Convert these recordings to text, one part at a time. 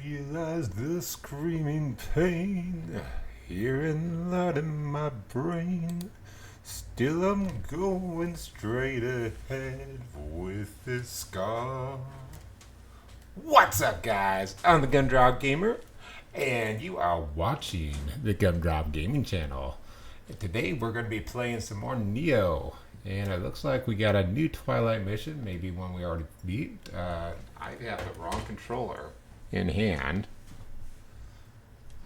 realize the screaming pain here and loud in my brain. Still, I'm going straight ahead with this scar. What's up, guys? I'm the Gumdrop Gamer, and you are watching the Gumdrop Gaming channel. And today, we're going to be playing some more Nioh. And it looks like we got a new Twilight mission, maybe one we already beat. I have the wrong controller in hand.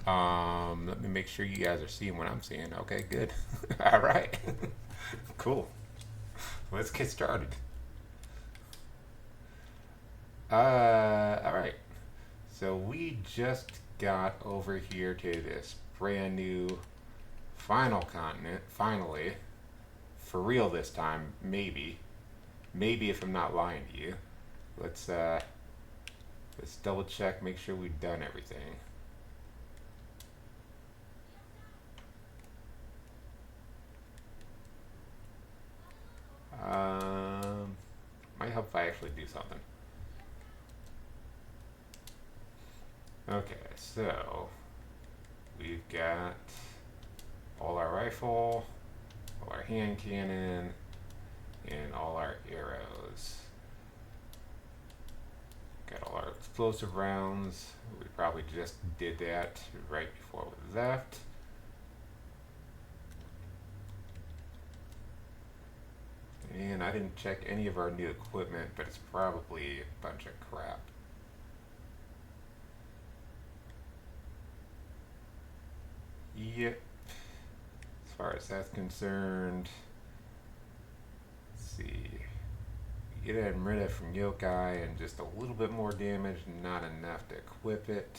Let me make sure you guys are seeing what I'm seeing. Okay, good. All right. Cool. Let's get started. All right. So we just got over here to this brand new final continent, finally. For real this time, maybe. Maybe if I'm not lying to you. Let's double check, make sure we've done everything. Might help if I actually do something. Okay, so we've got all our rifle, all our hand cannon, and all our arrows. Got all our explosive rounds. We probably just did that right before we left. And I didn't check any of our new equipment, but it's probably a bunch of crap. Yep. As far as that's concerned, let's see. Get rid of from yokai and just a little bit more damage, not enough to equip it.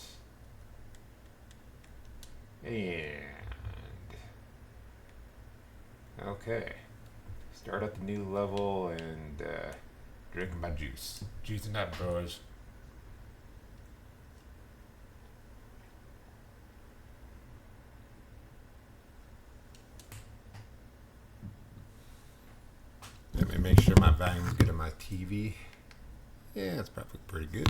And okay. Start up the new level and drinking my juice. Juicing up, bros. Let me make sure my volume's good on my TV. Yeah, it's probably pretty good.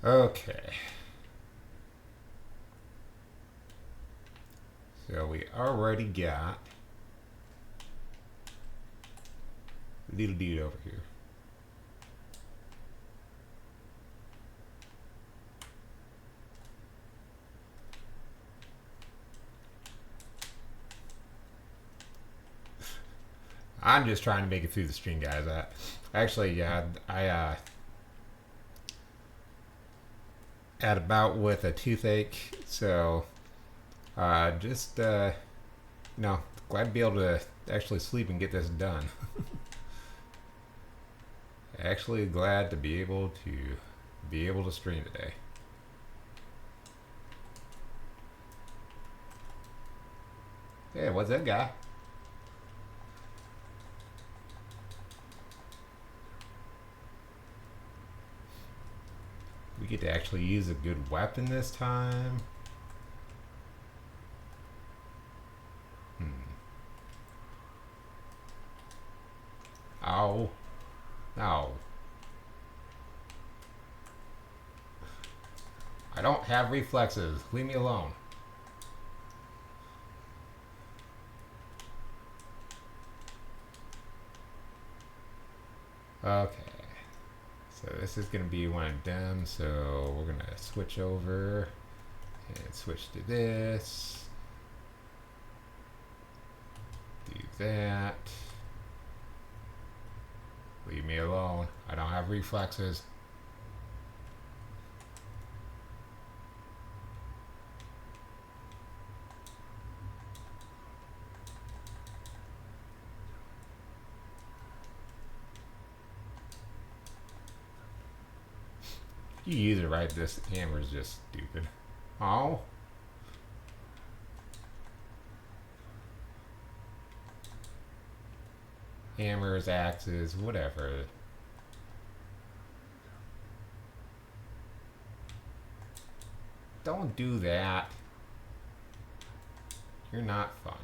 Okay. So we already got a little dude over here. I'm just trying to make it through the stream, guys. I had a bout with a toothache, so glad to be able to actually sleep and get this done. Actually glad to be able to stream today. Hey, what's that guy? We get to actually use a good weapon this time. Ow. Ow. I don't have reflexes. Leave me alone. Okay. So this is going to be when I'm done. So we're going to switch over and switch to this. Do that. Leave me alone. I don't have reflexes. You use it right, this hammer is just stupid. Oh. Hammers, axes, whatever. Don't do that. You're not fun.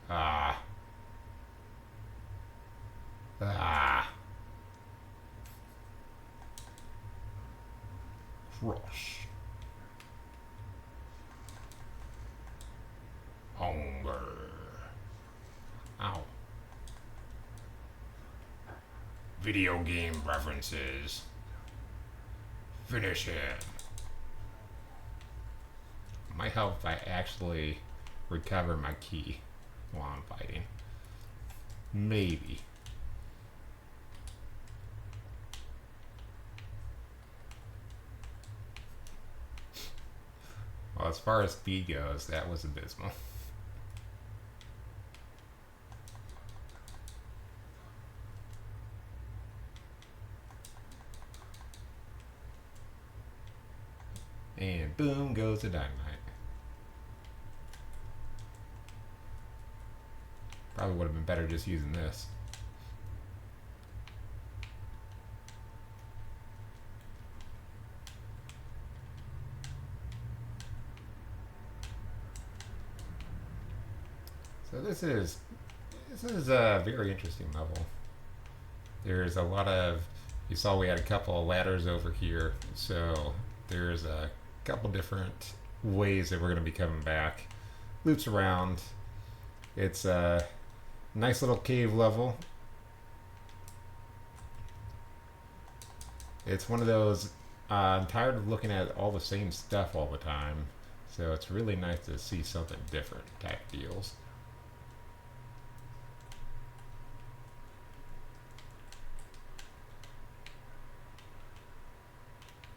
Ah. Ah. Cross. Hunger. Ow. Video game references. Finish it. Might help if I actually recover my key while I'm fighting. Maybe. Well, as far as speed goes, that was abysmal. And boom goes the dynamite. Probably would have been better just using this. So this is a very interesting level. There's a lot of, you saw we had a couple of ladders over here, so there's a couple different ways that we're going to be coming back. Loops around. It's a nice little cave level. It's one of those, I'm tired of looking at all the same stuff all the time, so it's really nice to see something different type deals.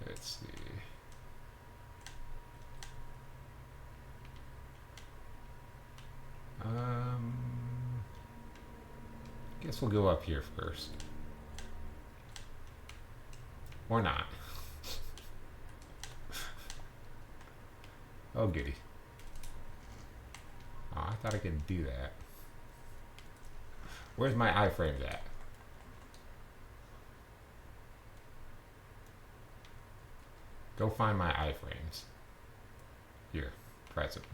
Let's see. Guess we'll go up here first. Or not. Oh, goody. Oh, I thought I could do that. Where's my iframes at? Go find my iframes. Here, present.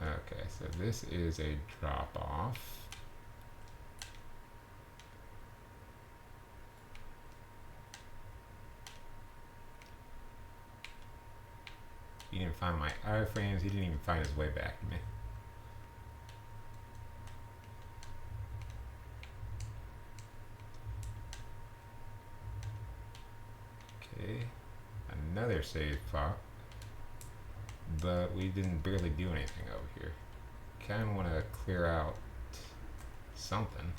Okay, so this is a drop off. He didn't find my iframes. He didn't even find his way back to me. Okay, another save spot. But we didn't barely do anything over here. Kind of want to clear out something.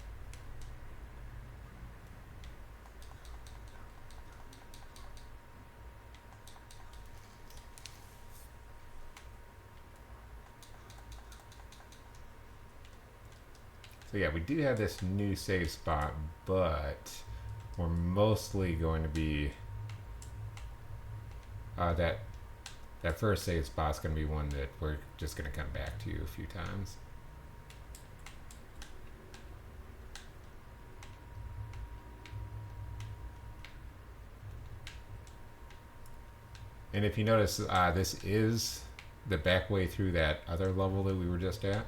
So yeah, we do have this new save spot, but we're mostly going to be that first save spot's going to be one that we're just going to come back to a few times. And if you notice, this is the back way through that other level that we were just at.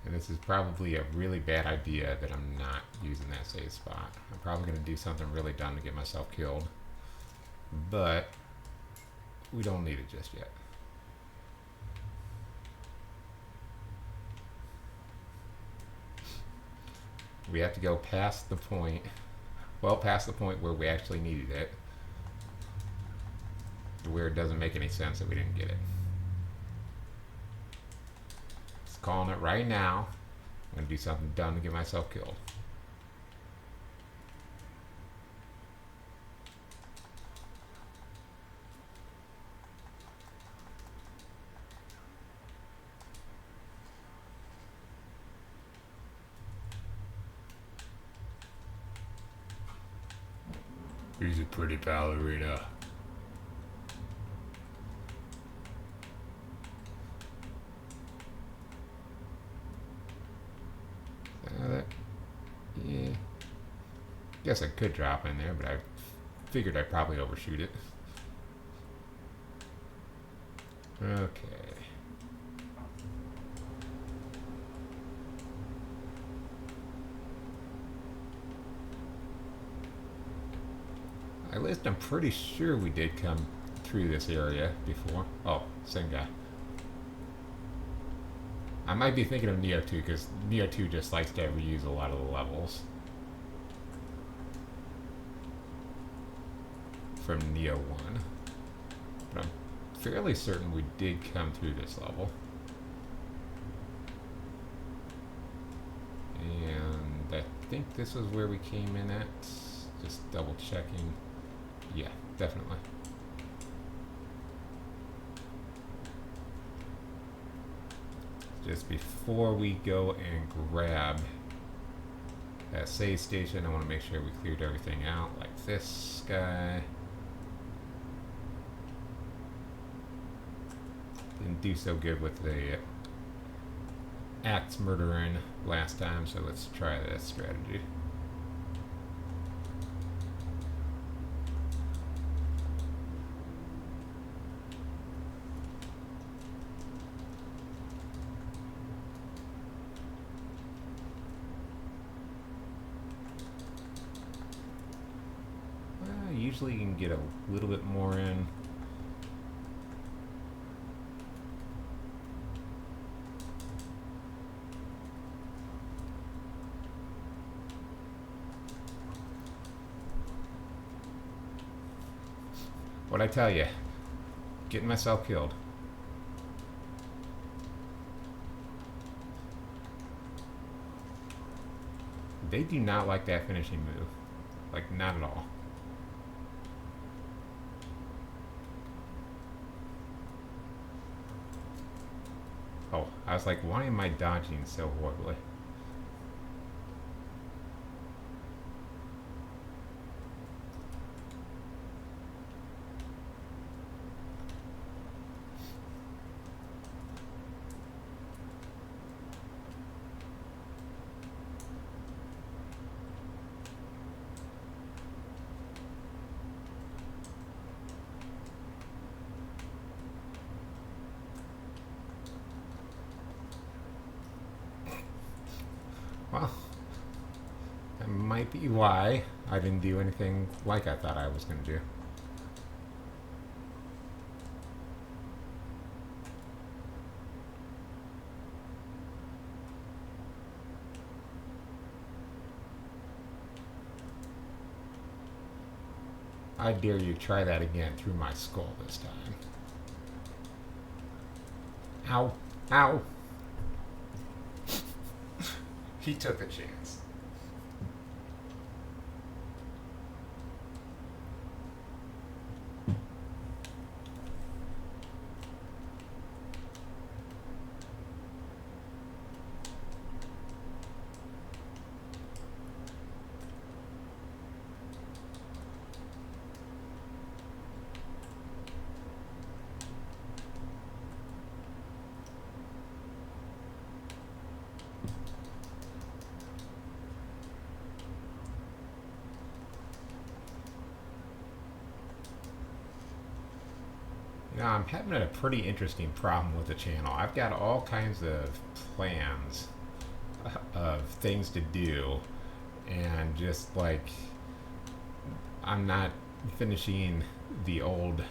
And this is probably a really bad idea that I'm not using that save spot. I'm probably going to do something really dumb to get myself killed. But we don't need it just yet. We have to go past the point, well past the point where we actually needed it, to where it doesn't make any sense that we didn't get it. Just calling it right now. I'm going to do something dumb to get myself killed. He's a pretty ballerina. guess I could drop in there, but I figured I'd probably overshoot it. Okay. At least I'm pretty sure we did come through this area before. Oh, same guy. I might be thinking of Nioh 2 because Nioh 2 just likes to reuse a lot of the levels from Nioh 1. But I'm fairly certain we did come through this level. And I think this was where we came in at. Just double checking. Yeah, definitely. Just before we go and grab that save station, I want to make sure we cleared everything out, like this guy. Didn't do so good with the axe murdering last time, so let's try this strategy. Usually you can get a little bit more in. What'd I tell you? Getting myself killed. They do not like that finishing move. Like, not at all. Oh, I was like, why am I dodging so horribly? Well, that might be why I didn't do anything like I thought I was going to do. I dare you try that again through my skull this time. Ow. Ow. He took a chance. Now, I'm having a pretty interesting problem with the channel. I've got all kinds of plans of things to do, and just like I'm not finishing the old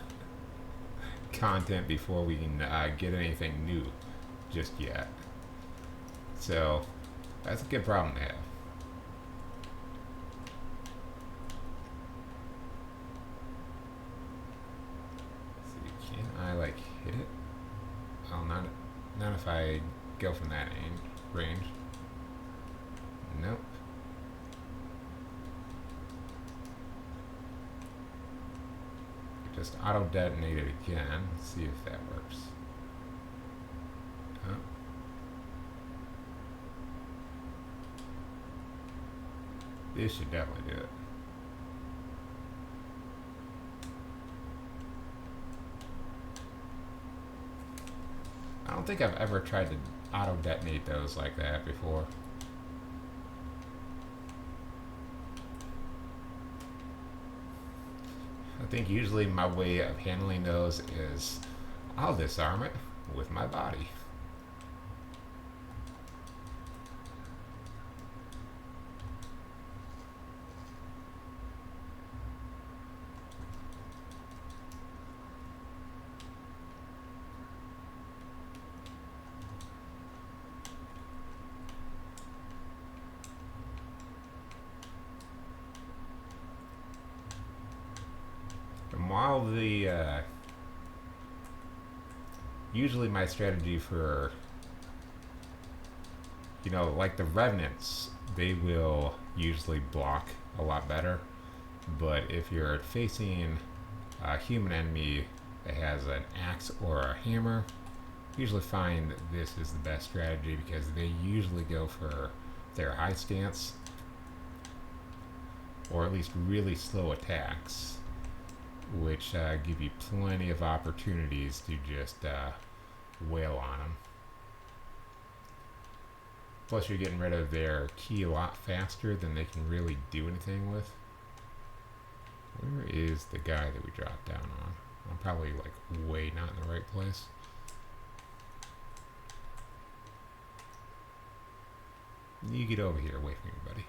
content before we can get anything new just yet. So that's a good problem to have. I like hit it? Oh, not if I go from that range. Nope. Just auto detonate it again. Let's see if that works. Oh. This should definitely do it. I don't think I've ever tried to auto detonate those like that before. think usually my way of handling those is I'll disarm it with my body. And while the usually my strategy for like the revenants, they will usually block a lot better. But if you're facing a human enemy that has an axe or a hammer, usually find that this is the best strategy because they usually go for their high stance or at least really slow attacks, which give you plenty of opportunities to just wail on them. Plus, you're getting rid of their key a lot faster than they can really do anything with. Where is the guy that we dropped down on? I'm probably like way not in the right place. You get over here away from me, buddy.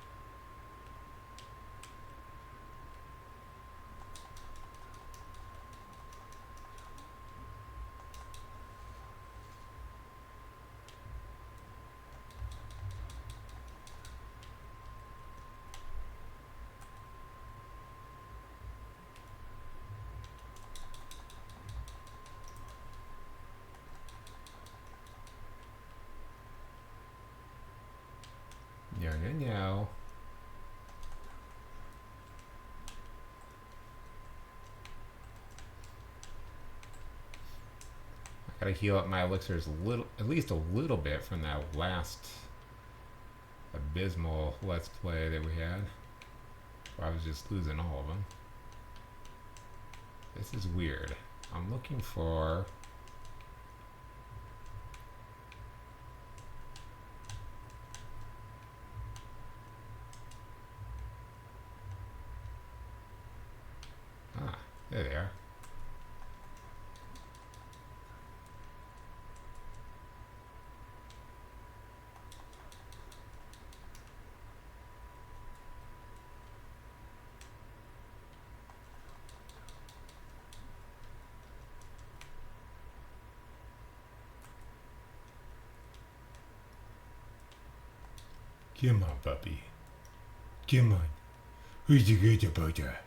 No, no, no. I gotta heal up my elixirs at least a little bit from that last abysmal let's play that we had, where I was just losing all of them. This is weird. I'm looking for... Ah, there they are. Come on, puppy. Come on. Who's the good about that?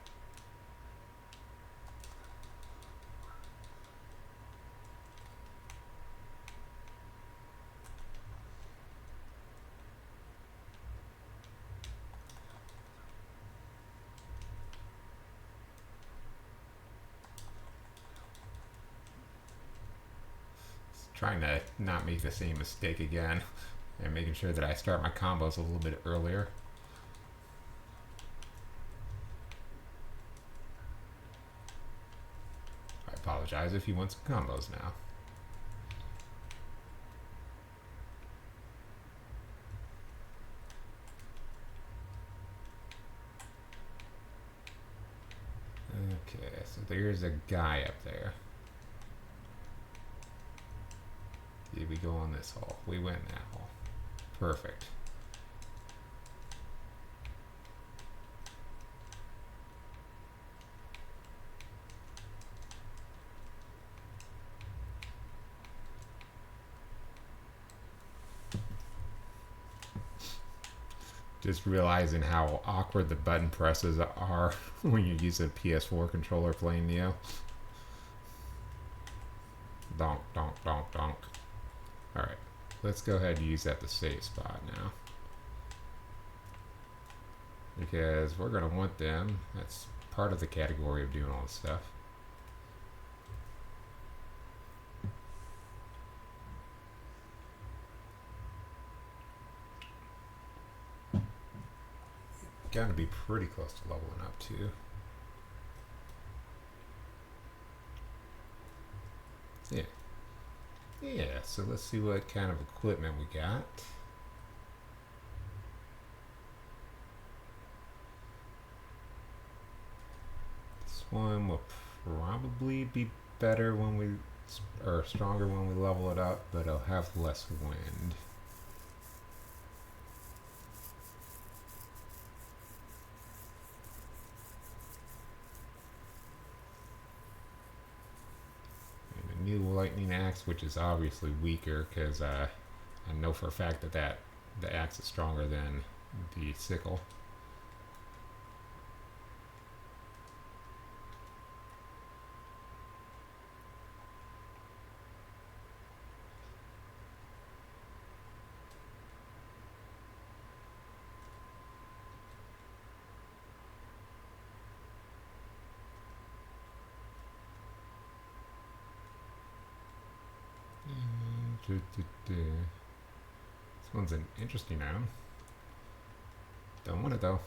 Trying to not make the same mistake again and making sure that I start my combos a little bit earlier. I apologize if you want some combos now. Okay, so there's a guy up there. Did we go on this hole? We went in that hole. Perfect. Just realizing how awkward the button presses are when you use a PS4 controller playing Nioh. Donk, donk, donk, donk. Alright, let's go ahead and use that to save spot now. Because we're going to want them. That's part of the category of doing all this stuff. Got to be pretty close to leveling up too. Yeah. Yeah, so let's see what kind of equipment we got. one will probably be better when we, or stronger when we level it up, but it'll have less wind. And a new lightning axe, which is obviously weaker because I know for a fact that the axe is stronger than the sickle. This one's an interesting item. Don't want it though.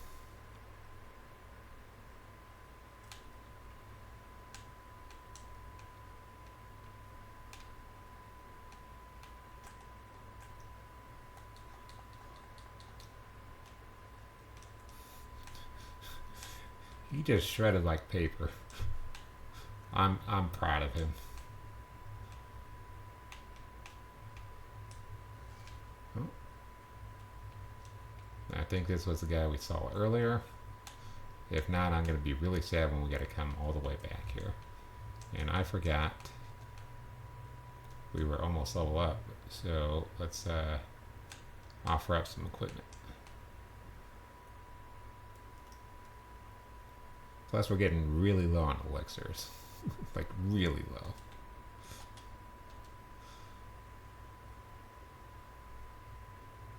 He just shredded like paper. I'm proud of him. Oh. I think this was the guy we saw earlier. If not, I'm going to be really sad when we got to come all the way back here. And I forgot we were almost level up. So let's offer up some equipment. Plus we're getting really low on elixirs. Like really low.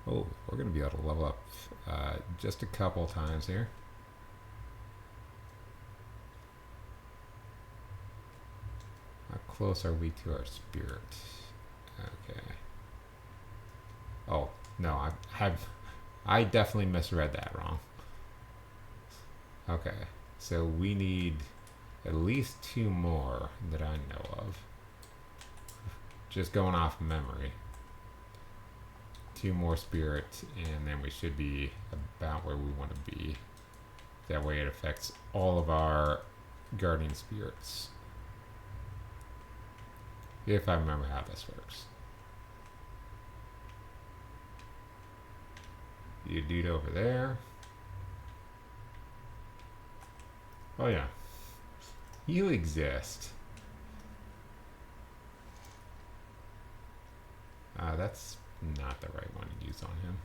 Oh, we're going to be able to level up just a couple times here. How close are we to our spirit? Okay. Oh, no, I definitely misread that wrong. Okay, so we need at least 2 more that I know of. Just going off memory. 2 more spirits, and then we should be about where we want to be. That way it affects all of our guardian spirits. If I remember how this works. You dude over there. Oh yeah. You exist. That's not the right one to use on him.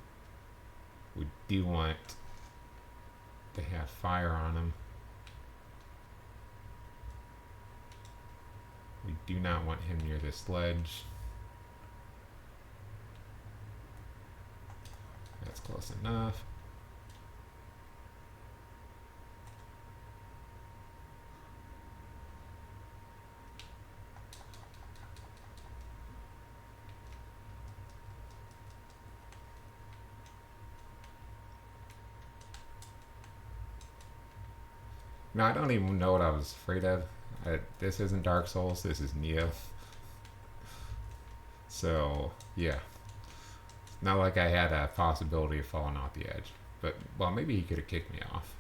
We do want to have fire on him. We do not want him near this ledge. That's close enough. No, I don't even know what I was afraid of. This isn't Dark Souls, this is Nioh. So, yeah. Not like I had a possibility of falling off the edge. But, well, maybe he could have kicked me off.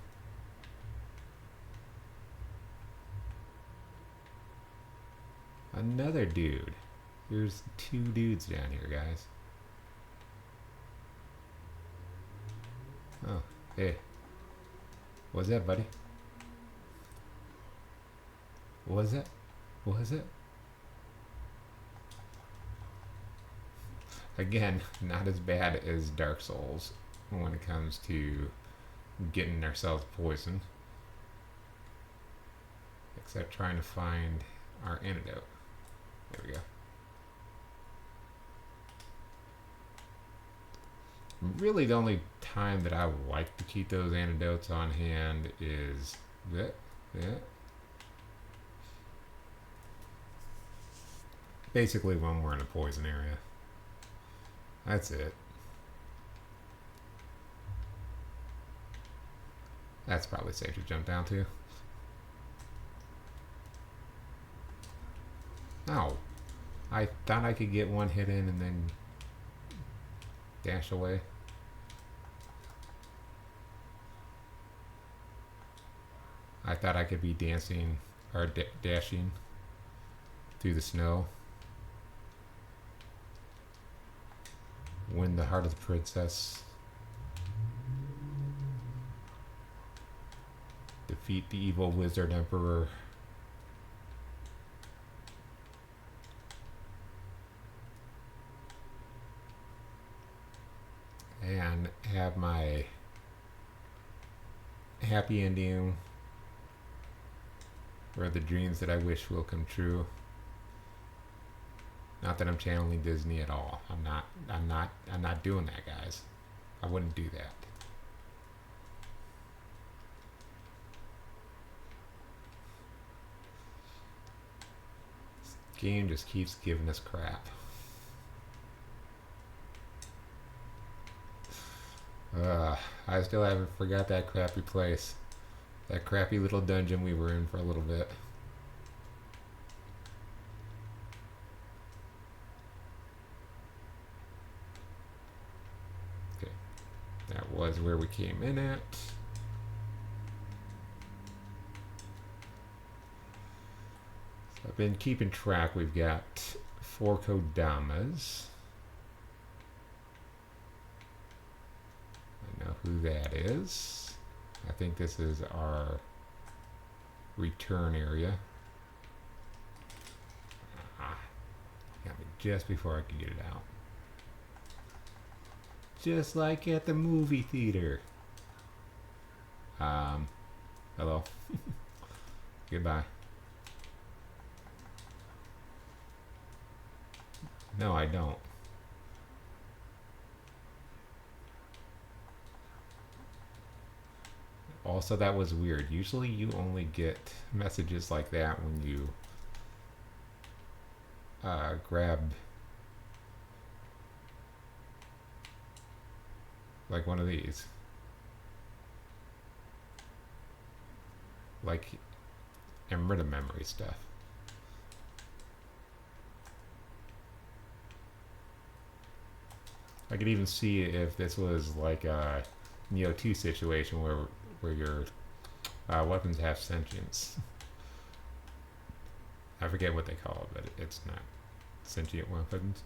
Another dude. There's 2 dudes down here, guys. Oh, hey. What's that, buddy? What was it? What was it? Again, not as bad as Dark Souls when it comes to getting ourselves poisoned. Except trying to find our antidote. There we go. Really, the only time that I would like to keep those antidotes on hand is that. Basically when we're in a poison area. That's it. That's probably safe to jump down to. Oh. I thought I could get one hit in and then dash away. I thought I could be dancing or dashing through the snow, win the heart of the princess, defeat the evil wizard emperor, and have my happy ending where the dreams that I wish will come true. Not that I'm channeling Disney at all. I'm not doing that, guys. I wouldn't do that. This game just keeps giving us crap. I still haven't forgot that crappy place. That crappy little dungeon we were in for a little bit. Okay. That was where we came in at. So I've been keeping track. We've got 4 Kodamas. I know who that is. I think this is our return area. Got me just before I could get it out. Just like at the movie theater. Hello. Goodbye. No, I don't. Also, that was weird. Usually you only get messages like that when you grab like one of these. Like Emerita memory stuff. I could even see if this was like a Nioh 2 situation where your weapons have sentience. I forget what they call it, but it's not sentient weapons.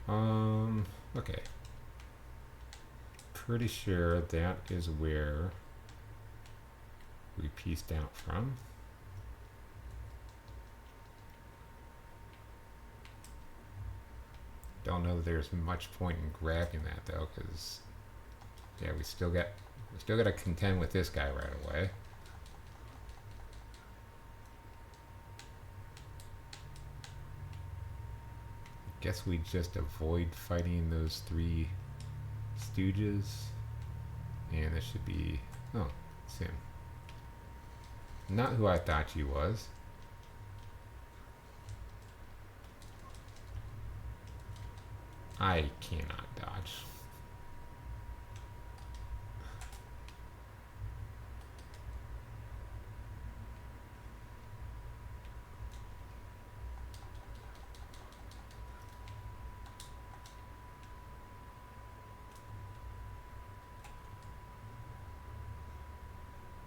Okay. Pretty sure that is where we pieced out from. Don't know that there's much point in grabbing that though, because yeah, we still got to contend with this guy right away. Guess we just avoid fighting those 3 stooges, and this should be it's him. Not who I thought he was. I cannot dodge.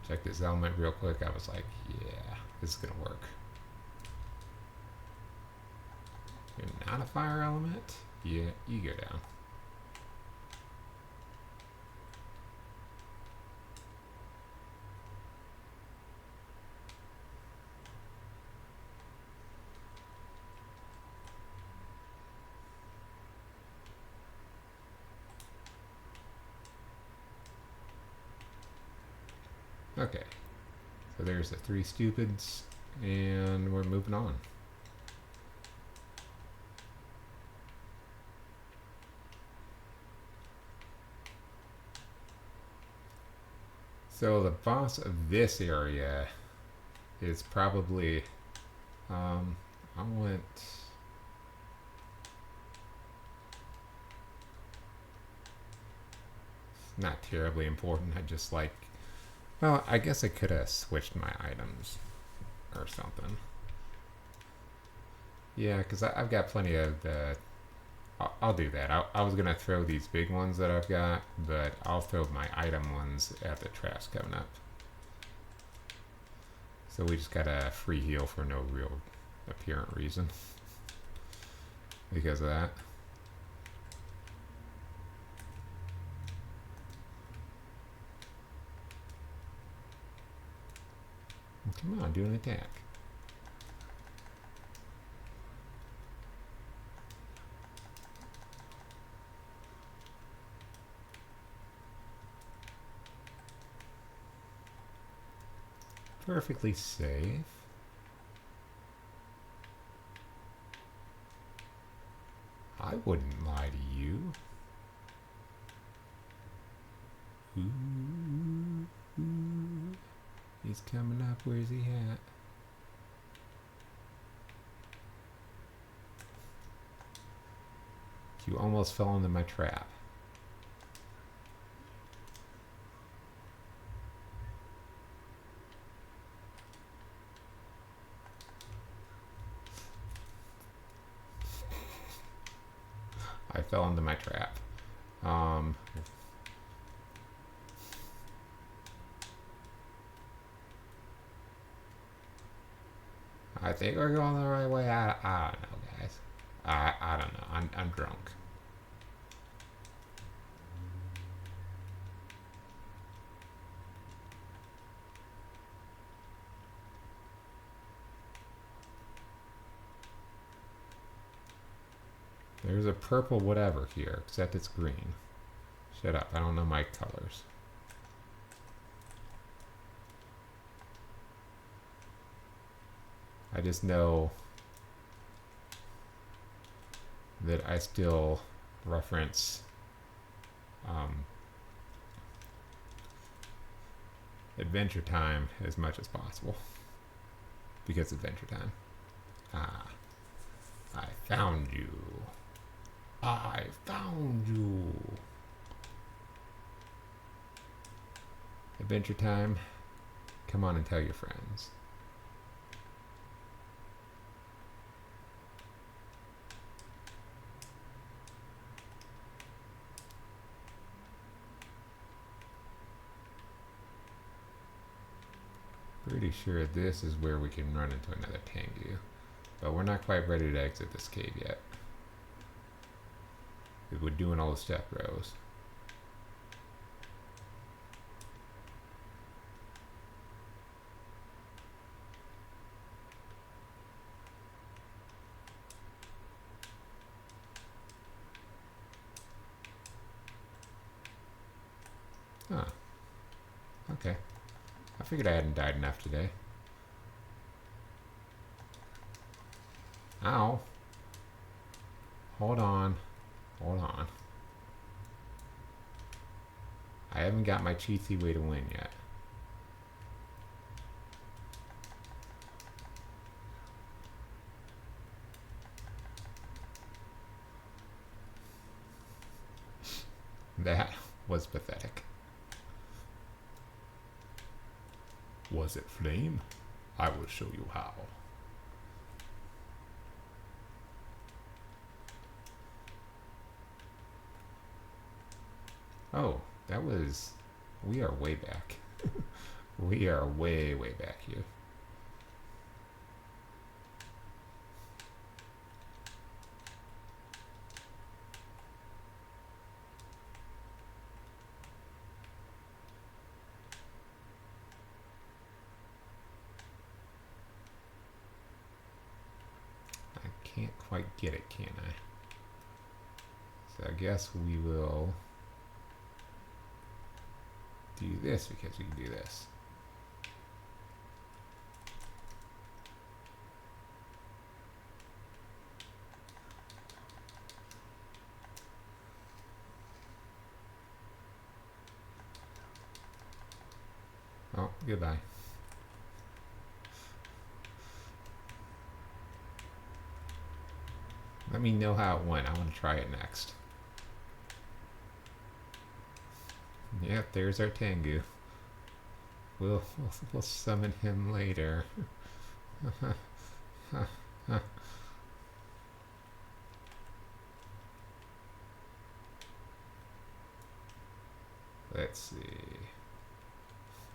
Check this element real quick. I was like, yeah, this is gonna work. You're not a fire element? Yeah, you go down. Okay, so there's the 3 stupids, and we're moving on. So the boss of this area is probably, I went, not terribly important. I just like, well, I guess I could have switched my items or something. Yeah, because I've got plenty of the I'll do that. I was gonna throw these big ones that I've got, but I'll throw my item ones at the traps coming up. So we just got a free heal for no real apparent reason because of that. Come on, do an attack. Perfectly safe. I wouldn't lie to you. Ooh, ooh. He's coming up. Where's he at? You almost fell into my trap. I fell into my trap. I think we're going the right way. I don't know, guys. I don't know. I'm drunk. There's a purple whatever here, except it's green. Shut up, I don't know my colors. I just know that I still reference Adventure Time as much as possible. Because Adventure Time. Ah, I found you. I found you. Adventure Time. Come on and tell your friends. Pretty sure this is where we can run into another Tengu. But we're not quite ready to exit this cave yet. We're doing all the step rows. Huh. Okay. I figured I hadn't died enough today. Ow. Hold on. Hold on. I haven't got my cheaty way to win yet. That was pathetic. Was it flame? I will show you how. Oh, that was... We are way back. We are way, way back here. I can't quite get it, can I? So I guess we will... do this because we can do this. Oh, goodbye. Let me know how it went. I want to try it next. Yep, there's our Tengu. We'll summon him later. Let's see.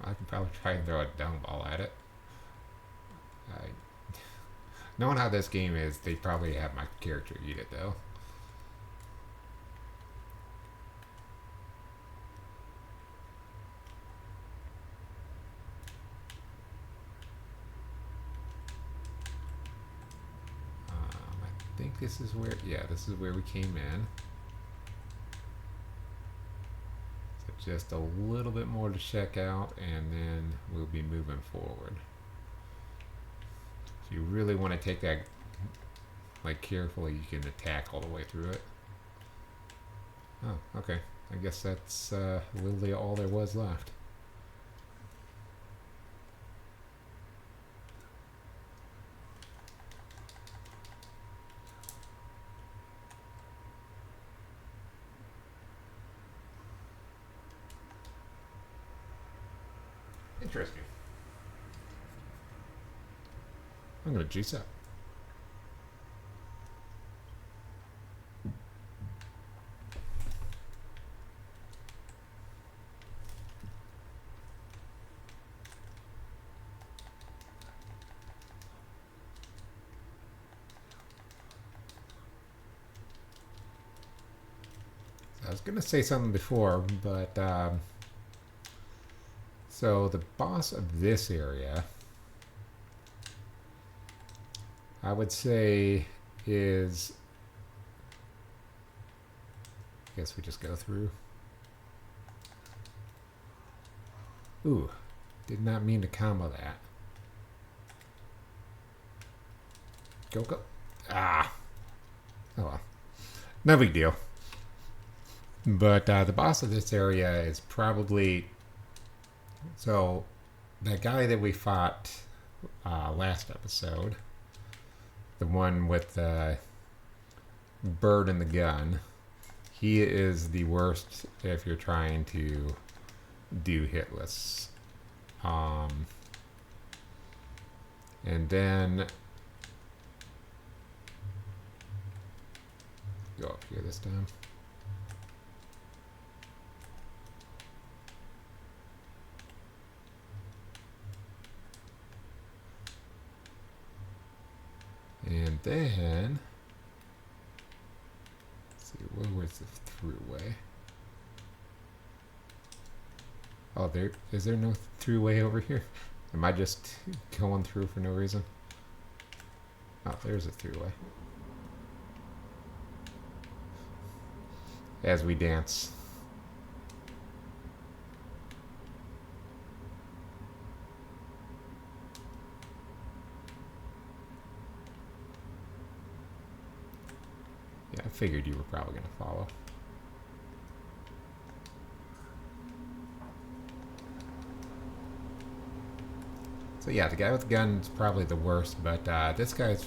I can probably try and throw a dung ball at it. I, knowing how this game is, they probably have my character eat it though. I think this is where, yeah, this is where we came in. So just a little bit more to check out, and then we'll be moving forward. If you really want to take that like carefully, you can attack all the way through it. Oh, okay. I guess that's literally all there was left. Interesting. I'm gonna juice up. I was gonna say something before, but so the boss of this area, I would say, is. I guess we just go through. Ooh, did not mean to combo that. Go. Ah. Oh well. No big deal. But the boss of this area is probably. So, that guy that we fought last episode, the one with the bird and the gun, he is the worst if you're trying to do hitless. And then go up here this time. And then, let's see, where was the throughway? Oh, is there no throughway over here? Am I just going through for no reason? Oh, there's a throughway. As we dance. Yeah, I figured you were probably going to follow. So yeah, the guy with the gun is probably the worst, but this guy's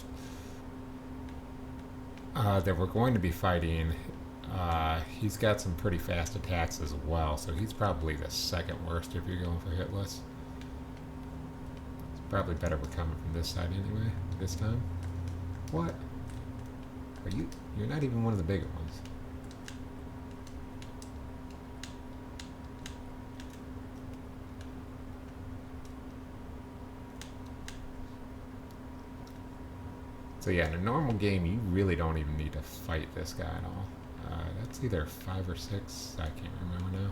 that we're going to be fighting, he's got some pretty fast attacks as well, so he's probably the second worst if you're going for hitless. It's probably better we're coming from this side anyway, this time. What? Are you? You're not even one of the bigger ones. So yeah, in a normal game, you really don't even need to fight this guy at all. That's either 5 or 6. I can't remember now.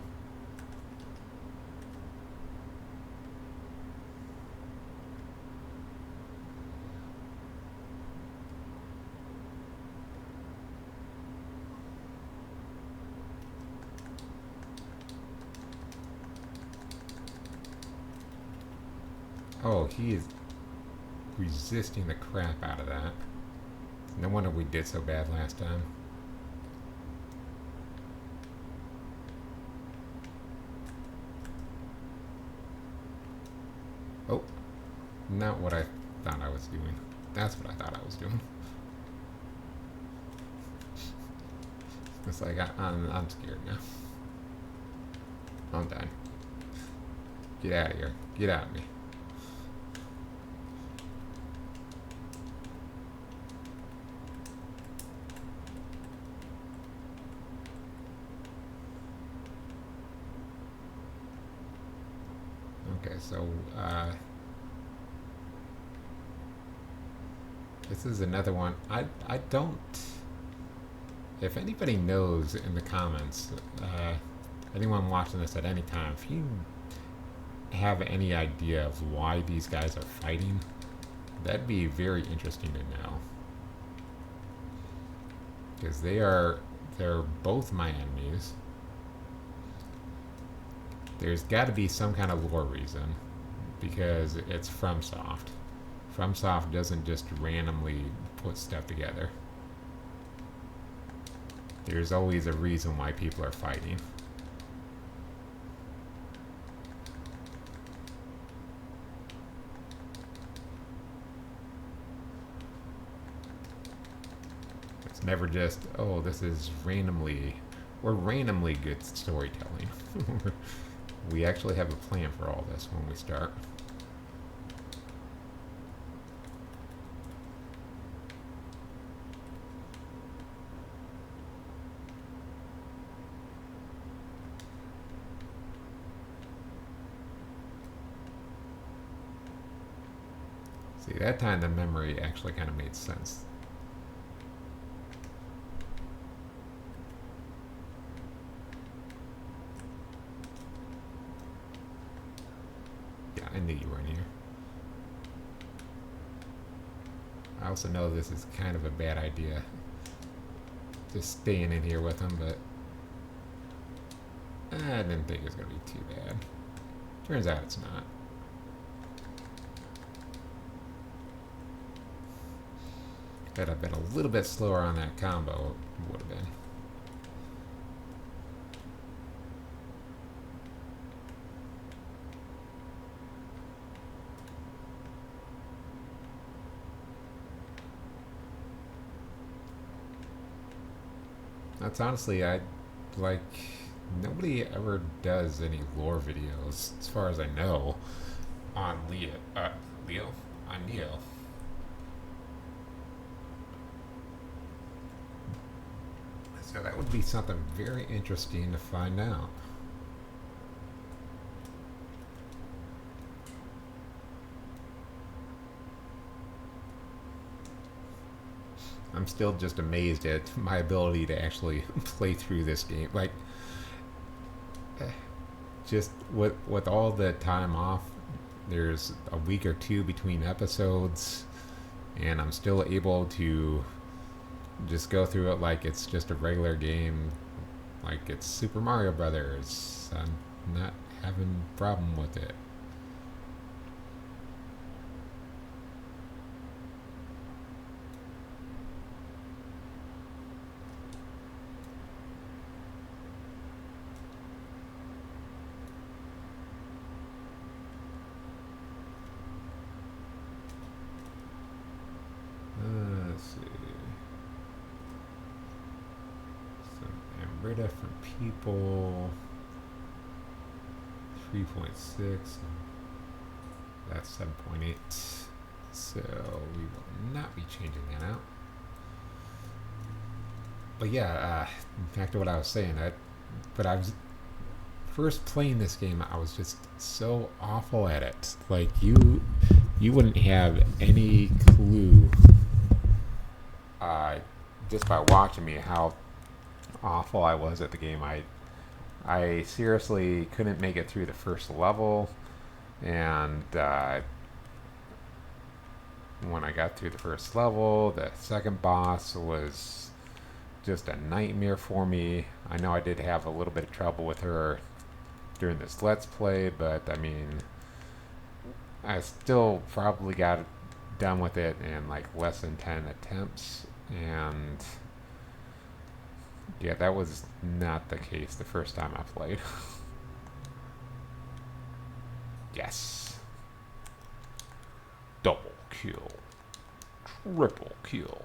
Oh, he is resisting the crap out of that. No wonder we did so bad last time. Oh, not what I thought I was doing. That's what I thought I was doing. It's like I'm scared now. I'm done. Get out of here. Get out of me. So, this is another one. I don't. If anybody knows in the comments, anyone watching this at any time, if you have any idea of why these guys are fighting, that'd be very interesting to know. Because they're both my enemies. There's got to be some kind of lore reason, because it's FromSoft. FromSoft doesn't just randomly put stuff together. There's always a reason why people are fighting. It's never just, oh, this is randomly, or randomly good storytelling. We actually have a plan for all this when we start. See, that time the memory actually kind of made sense. Yeah, I knew you were in here. I also know this is kind of a bad idea, just staying in here with him, but I didn't think it was going to be too bad. Turns out it's not. Had I been a little bit slower on that combo, it would have been. That's honestly, I like, nobody ever does any lore videos, as far as I know, on Nioh? On Nioh. So that would be something very interesting to find out. I'm still just amazed at my ability to actually play through this game. Like, just with all the time off, there's a week or two between episodes, and I'm still able to just go through it like it's just a regular game, like it's Super Mario Brothers. I'm not having a problem with it. Let's see. Some Amrita from people. 3.6. That's 7.8. So we will not be changing that out. But yeah, back to what I was saying. But I was first playing this game, I was just so awful at it. Like you wouldn't have any clue, just by watching me, how awful I was at the game. I seriously couldn't make it through the first level, and when I got through the first level, the second boss was just a nightmare for me. I know I did have a little bit of trouble with her during this Let's Play, but I mean, I still probably got done with it in like less than 10 attempts, and yeah, that was not the case the first time I played. Yes. Double kill. Triple kill.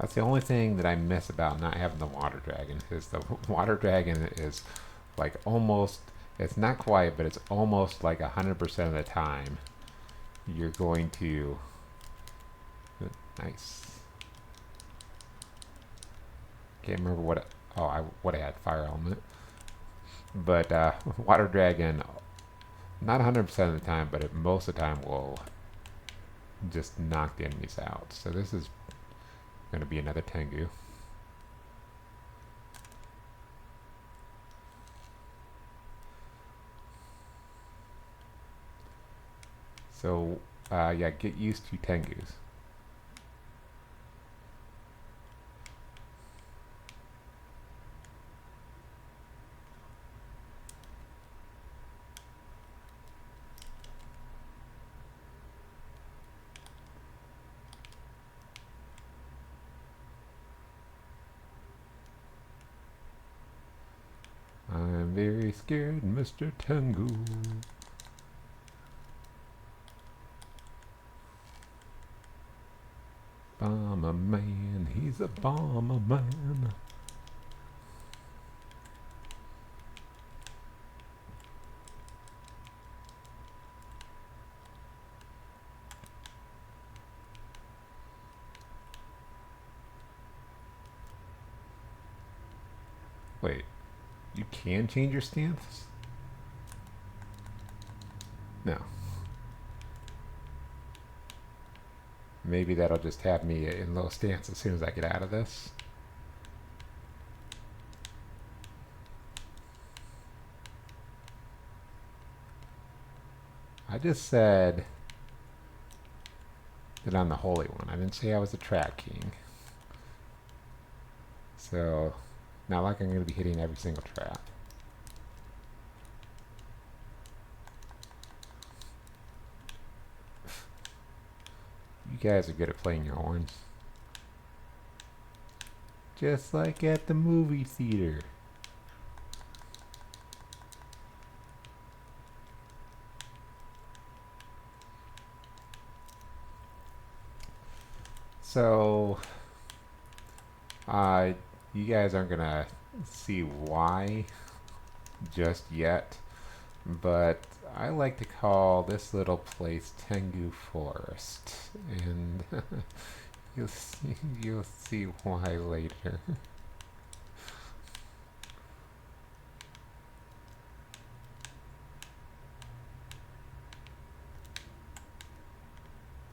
That's the only thing that I miss about not having the water dragon is the water dragon is like almost, it's not quite, but it's almost like 100% of the time you're going to, nice. Can't remember what, what I had, fire element. But water dragon, not 100% of the time, but most of the time will just knock the enemies out. So this is going to be another Tengu. So, yeah, get used to Tengus. I'm very scared, Mr. Tengu. Bomber man, he's a bomber man. Wait, you can change your stance? No. Maybe that'll just have me in low stance as soon as I get out of this. I just said that I'm the Holy One. I didn't say I was the Trap King. So, not like I'm going to be hitting every single trap. You guys are good at playing your horns. Just like at the movie theater. So, you guys aren't gonna see why just yet, but I like to call this little place Tengu Forest, and you'll see why later.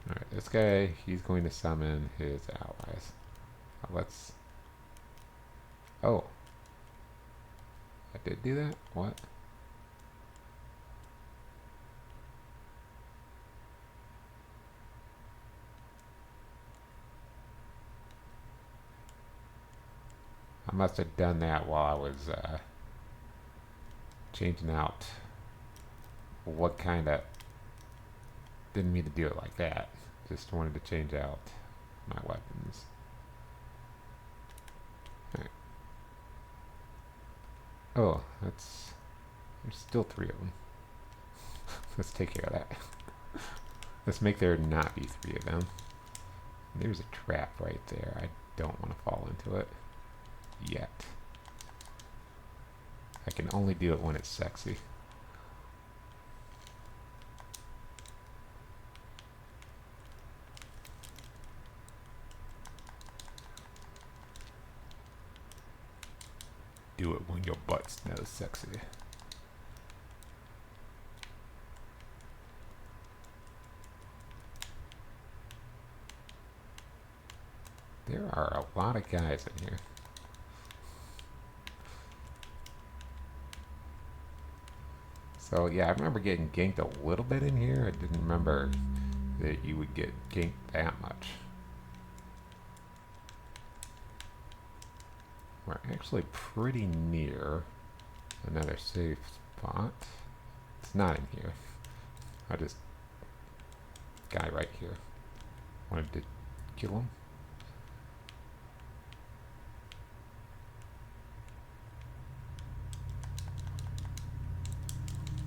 Alright, this guy, he's going to summon his allies. Let's... Oh. I did do that? What? I must have done that while I was changing out what kind of... Didn't mean to do it like that. Just wanted to change out my weapons. Alright. Oh, that's... There's still 3 of them. Let's take care of that. Let's make there not be 3 of them. There's a trap right there. I don't want to fall into it. Yet. I can only do it when it's sexy. Do it when your butt smells sexy. There are a lot of guys in here. So yeah, I remember getting ganked a little bit in here. I didn't remember that you would get ganked that much. We're actually pretty near another safe spot. It's not in here. I just... Guy right here. Wanted to kill him.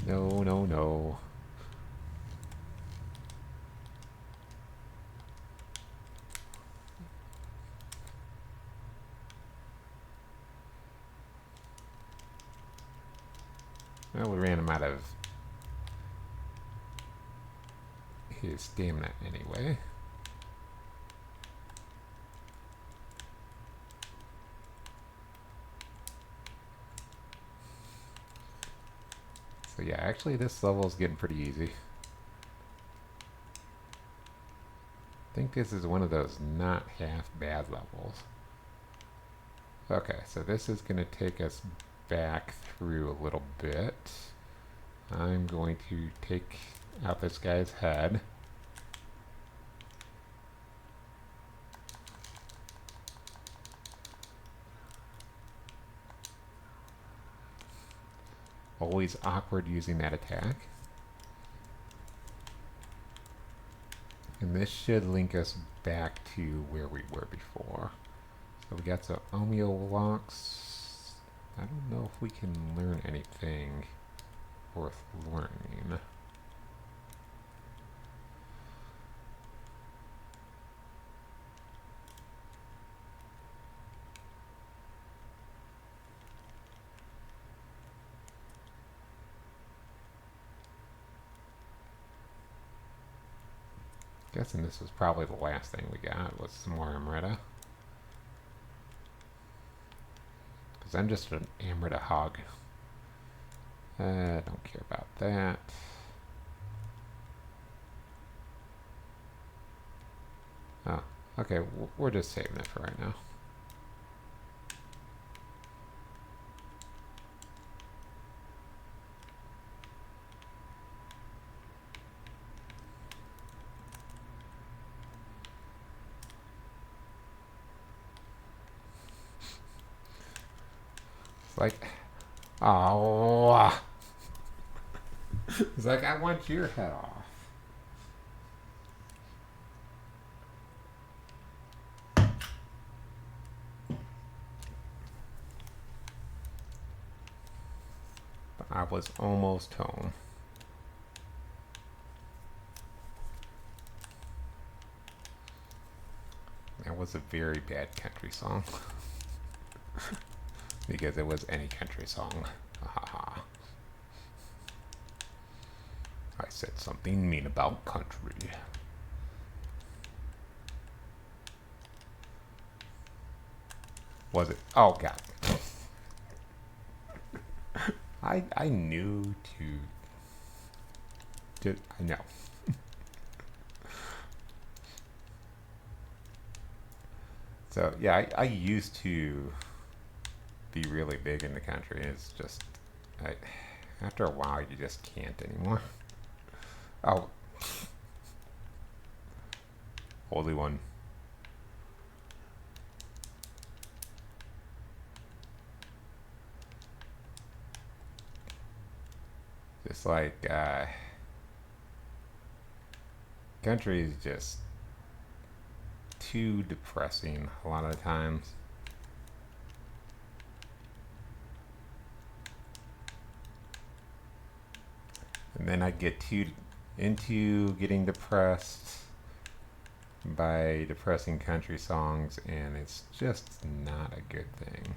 No, no, no. Well, we ran him out of his stamina anyway. So yeah, actually this level is getting pretty easy. I think this is one of those not half bad levels. Okay, so this is going to take us back through a little bit. I'm going to take out this guy's head. Always awkward using that attack. And this should link us back to where we were before. So we got some Omeo locks. I don't know if we can learn anything worth learning. Guessing this was probably the last thing we got was some more Amrita. Because I'm just an Amrita hog. Don't care about that. Oh, okay, we're just saving it for right now. It's like, oh, it's like I want your head off. But I was almost home. That was a very bad country song. Because it was any country song. Ha. I said something mean about country. Was it? Oh god. I knew I know. So yeah, I used to be really big in the country. It's just, after a while, you just can't anymore. Oh, Holy One. Just like, country is just too depressing a lot of the times. And then I get too into getting depressed by depressing country songs, and it's just not a good thing.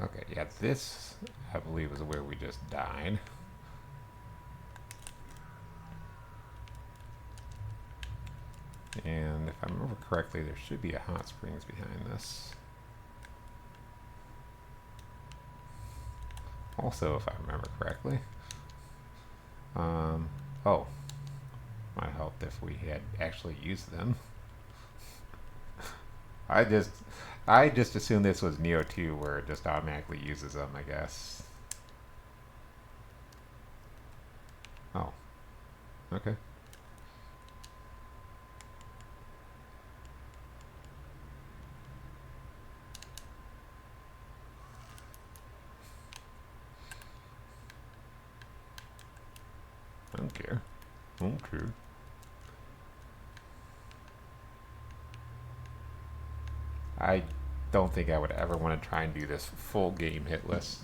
Okay, yeah, this, I believe, is where we just died. And if I remember correctly, there should be a hot springs behind this. Also, if I remember correctly. Oh. Might have helped if we had actually used them. I just assumed this was Nioh 2 where it just automatically uses them, I guess. Oh. Okay. I don't think I would ever want to try and do this full game hitless.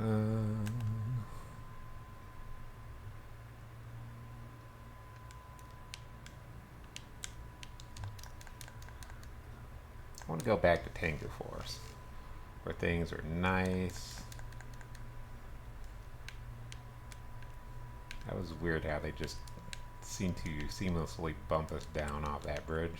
Um, I want to go back to Tango Force, where things are nice. That was weird how they just seem to seamlessly bump us down off that bridge.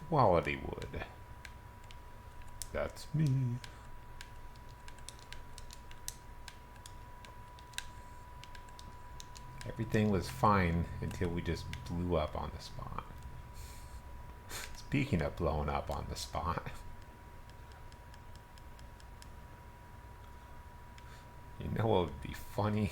Quality wood. That's me. Everything was fine until we just blew up on the spot. Speaking of blowing up on the spot, you know what would be funny?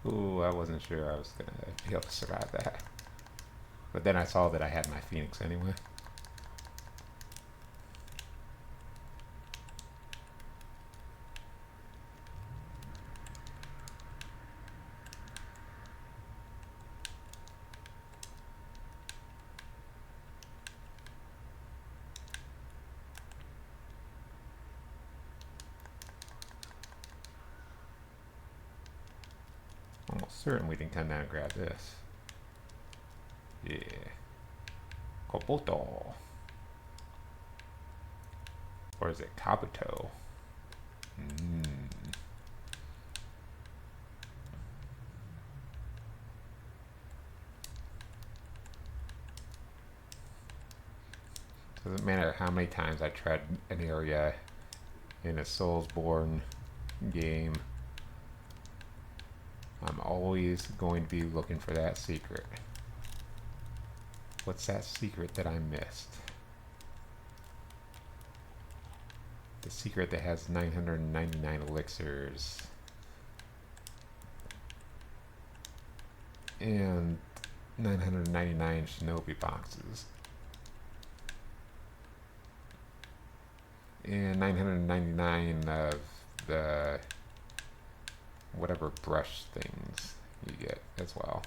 Ooh, I wasn't sure I was gonna be able to survive that. But then I saw that I had my Phoenix anyway. Almost certain we can come down and grab this. Yeah. Koboto. Or is it Kabuto? Doesn't matter how many times I tried an area in a Soulsborne game, I'm always going to be looking for that secret. What's that secret that I missed? The secret that has 999 elixirs. And 999 shinobi boxes. And 999 of the whatever brush things you get as well.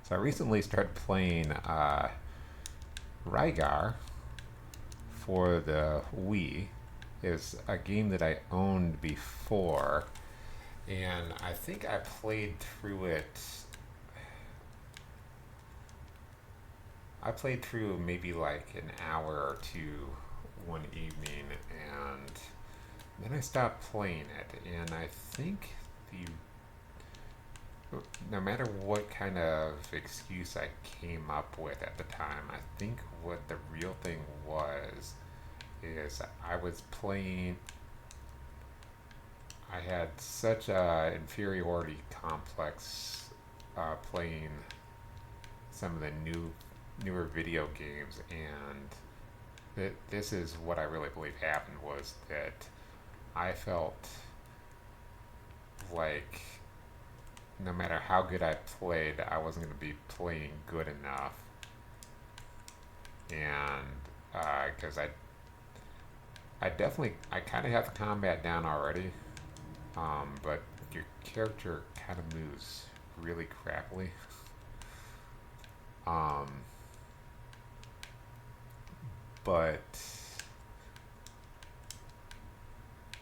So I recently started playing Rygar for the Wii. It's a game that I owned before, and I think I played through it. I played through maybe like an hour or two one evening, and then I stopped playing it. And I think no matter what kind of excuse I came up with at the time, I think what the real thing was is I was playing. I had such a inferiority complex playing some of the newer video games, and this is what I really believe happened was that I felt like no matter how good I played, I wasn't going to be playing good enough, and because I kind of have the combat down already, but your character kind of moves really crappily. But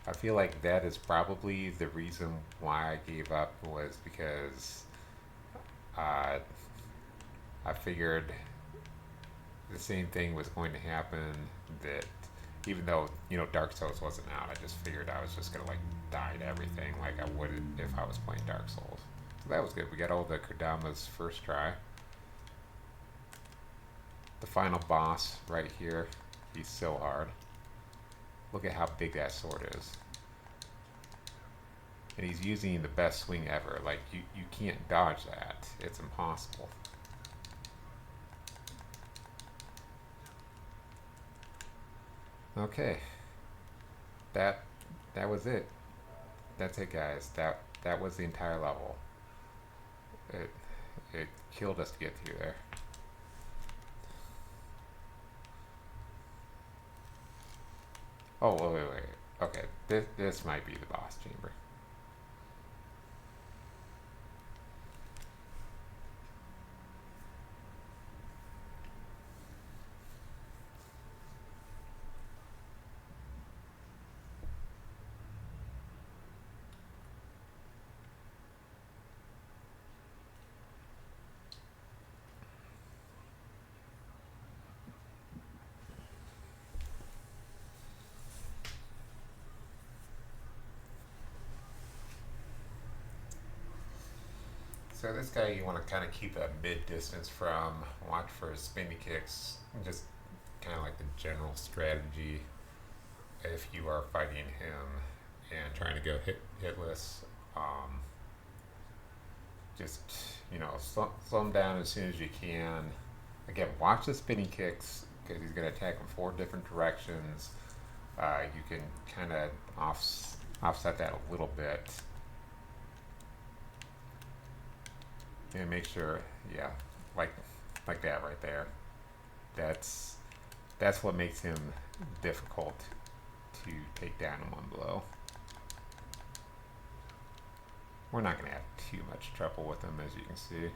I feel like that is probably the reason why I gave up was because I figured the same thing was going to happen, that Even though, Dark Souls wasn't out, I just figured I was just gonna like die to everything like I would if I was playing Dark Souls. So that was good. We got all the Kodamas first try. The final boss right here, he's so hard. Look at how big that sword is. And he's using the best swing ever. Like, you can't dodge that. It's impossible. Okay. That was it. That's it, guys. That was the entire level. It killed us to get through there. Oh, wait. Okay, this might be the boss chamber. So this guy you want to kind of keep a mid-distance from, watch for his spinny kicks, just kind of like the general strategy if you are fighting him and trying to go hitless. Just, slow him down as soon as you can. Again, watch the spinny kicks because he's going to attack in 4 different directions. You can kind of offset that a little bit. And make sure, yeah, like that right there. That's what makes him difficult to take down in one blow. We're not going to have too much trouble with him, as you can see,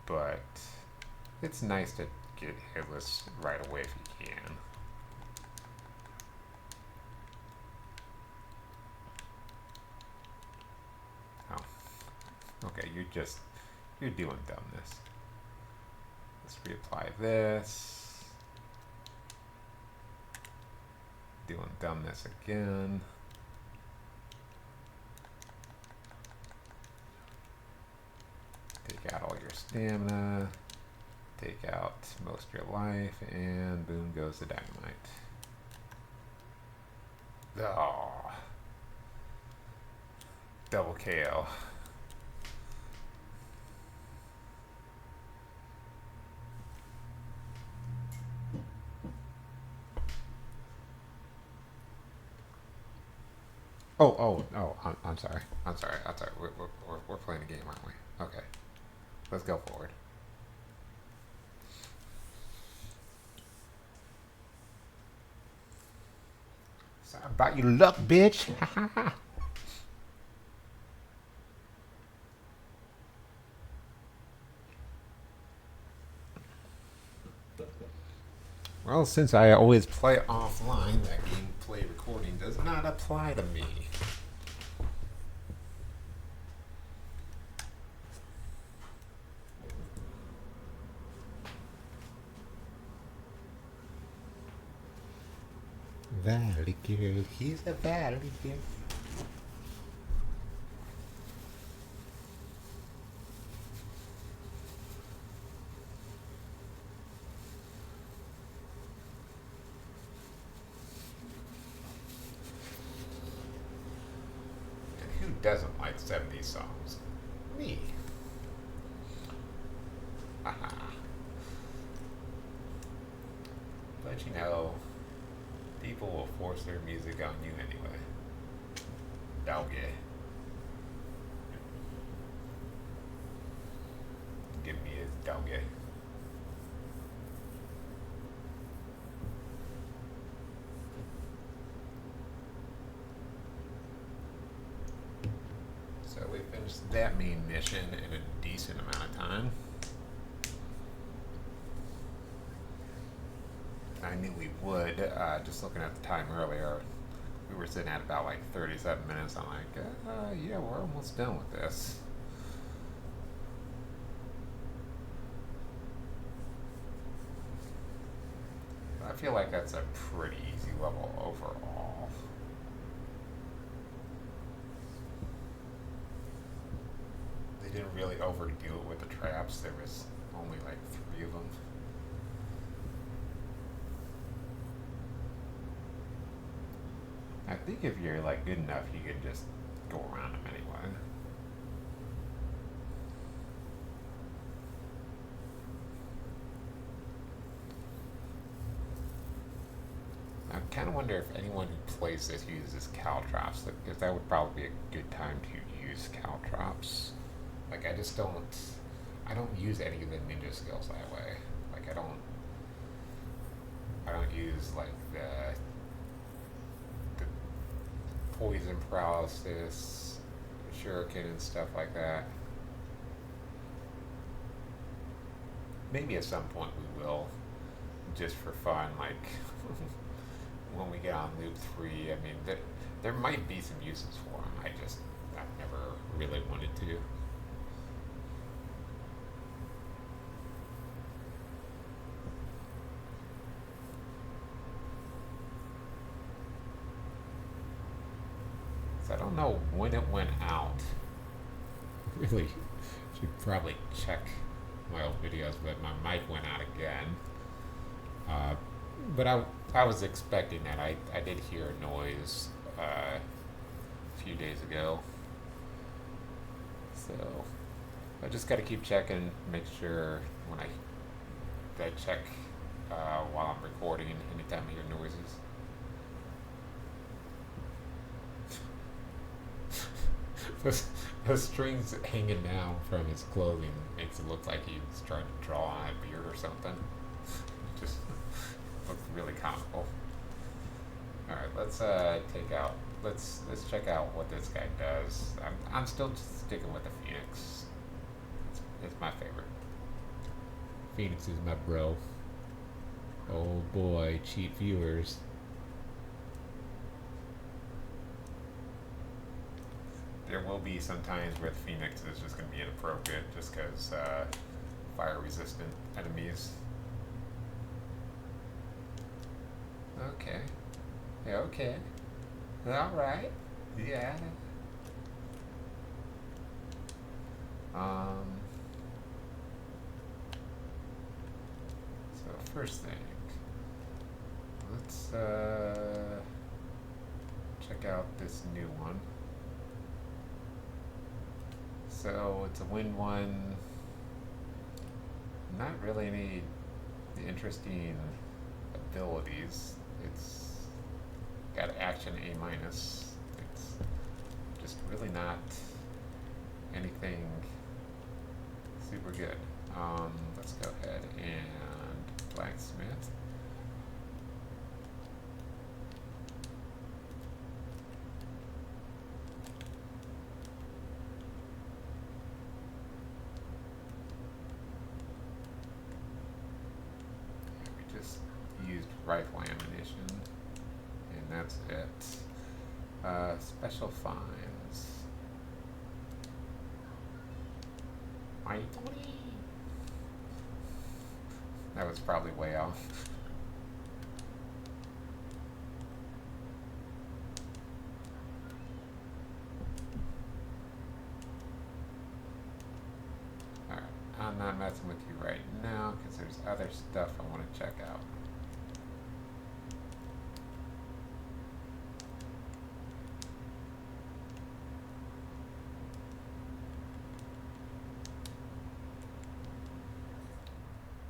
but it's nice to get hitless right away if you can. Oh, okay, you're doing dumbness. Let's reapply this. Doing dumbness again. Take out all your stamina. Take out most of your life, and boom goes the dynamite. Oh. Double KO. Oh, I'm sorry. We're playing a game, aren't we? Okay. Let's go forward. Sorry about your luck, bitch. Well, since I always play offline, that gameplay recording does not apply to me. Valley girl, he's a valley girl. And who doesn't like 70s songs? Me. Haha. But people will force their music on you anyway. Doggy. Give me his doggy. So we finished that main mission in a decent amount of time. I knew we would, just looking at the time earlier. We were sitting at about like 37 minutes. I'm like, yeah, we're almost done with this. I feel like that's a pretty easy level overall. They didn't really overdo it with the traps. There was only like 3 of them. I think if you're like good enough, you can just go around them anyway. I kind of wonder if anyone who plays this uses caltrops, because that would probably be a good time to use caltrops. Like I don't use any of the ninja skills that way. Like I don't use like the poison paralysis, shuriken and stuff like that. Maybe at some point we will, just for fun, like when we get on loop 3. I mean, there might be some uses for them. I've never really wanted to. So I don't know when it went out. Really should probably check my old videos, but my mic went out again. But I was expecting that. I did hear a noise a few days ago. So I just got to keep checking, make sure when I check while I'm recording, anytime I hear noises. those strings hanging down from his clothing makes it look like he's trying to draw on a beard or something. Just looks really comical. All right, let's let's check out what this guy does. I'm still sticking with the Phoenix. It's my favorite. Phoenix is my bro. Oh boy, cheat viewers. There will be some times where the Phoenix is just going to be inappropriate just because fire resistant enemies. Okay. Yeah, okay. Alright. Yeah. So first thing, let's check out this new one. So it's a wind one. Not really any interesting abilities. It's got action A minus. It's just really not anything super good. Let's go ahead and blacksmith. Used rifle ammunition, and that's it. Special finds. That was probably way off. Alright, I'm not messing with you right now because there's other stuff I want to check out.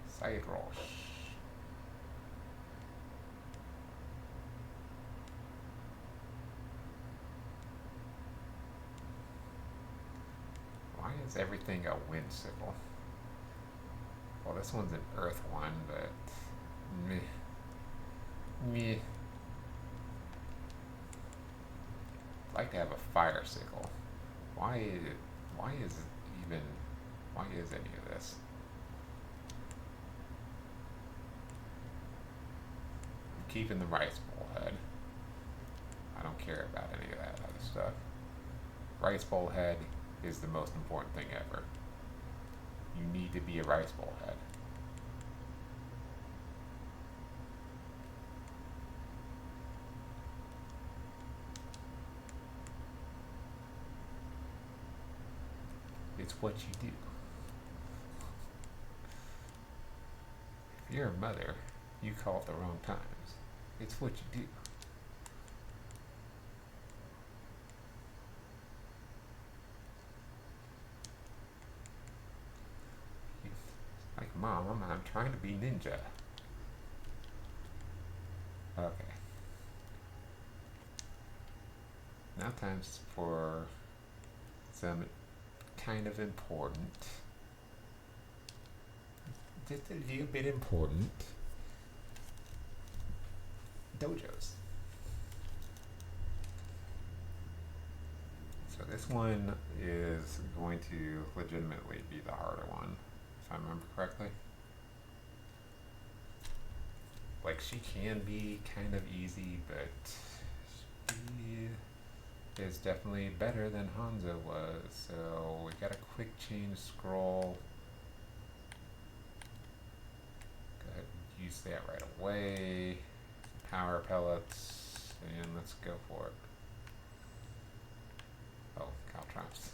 Side rush. Why is everything a wind sickle? Well, this one's an earth one, but meh. Meh. I'd like to have a fire sickle. Why is any of this? I'm keeping the rice bowl head. I don't care about any of that other stuff. Rice bowl head is the most important thing ever. You need to be a rice bowl head. what you do. If you're a mother, you call at the wrong times. It's what you do. Like, Mom, I'm trying to be ninja. Okay. Now time's for some kind of important, just a little bit important dojos. So this one is going to legitimately be the harder one, if I remember correctly. Like, she can be kind of easy, but she is definitely better than Hanzo was. So we got a quick change scroll. Go ahead and use that right away. Power pellets, and let's go for it. Oh, Caltrops.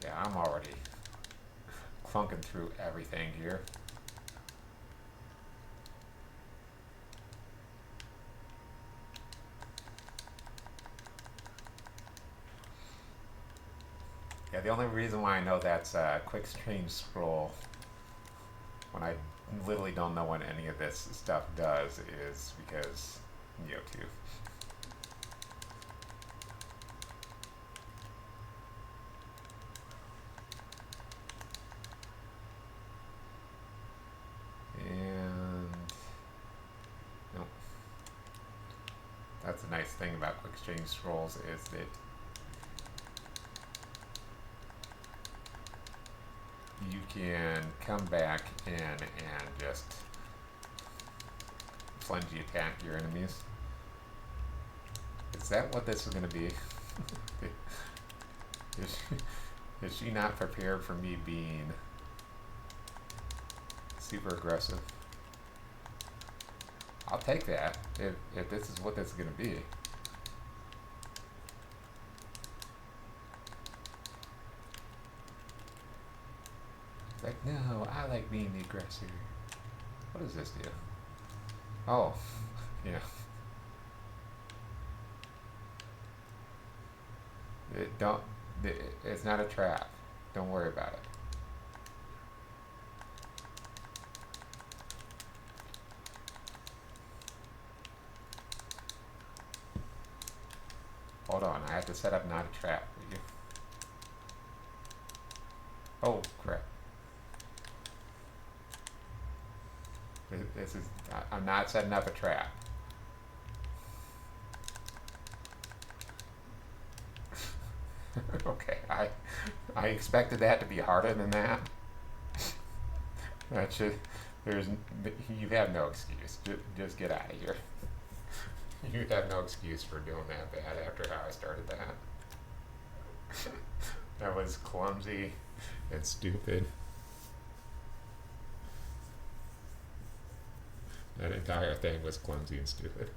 Yeah, I'm already clunking through everything here. Yeah, the only reason why I know that's a quick change scroll when I literally don't know what any of this stuff does is because Nioh 2. And no, that's a nice thing about quick change scrolls is that you can come back in and just flingy attack your enemies. Is that what this is going to be? Is she not prepared for me being super aggressive? I'll take that if this is what this is going to be. It's like, no, I like being the aggressor. What does this do? Oh, yeah. It's not a trap. Don't worry about it. Hold on, I have to set up not a trap for you. Oh, crap. This is, I'm not setting up a trap. Okay, I expected that to be harder than that. That should, you have no excuse. Just get out of here. You have no excuse for doing that bad after how I started that. That was clumsy and stupid. That entire thing was clumsy and stupid.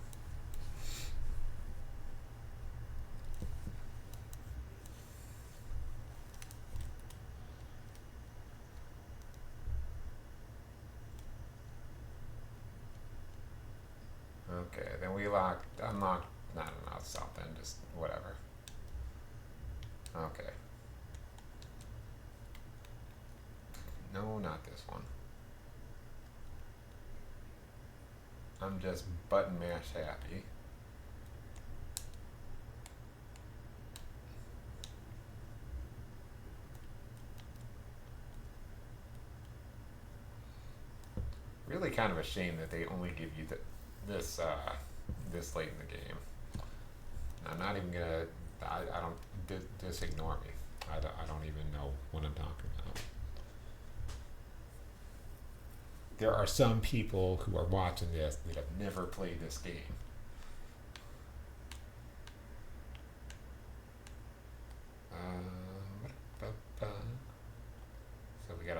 Okay, then we unlocked, not something, just whatever. Okay. No, not this one. I'm just button mash happy. Really kind of a shame that they only give you this late in the game. I'm not even gonna. I don't. Just ignore me. I don't even know what I'm talking about. There are some people who are watching this that have never played this game.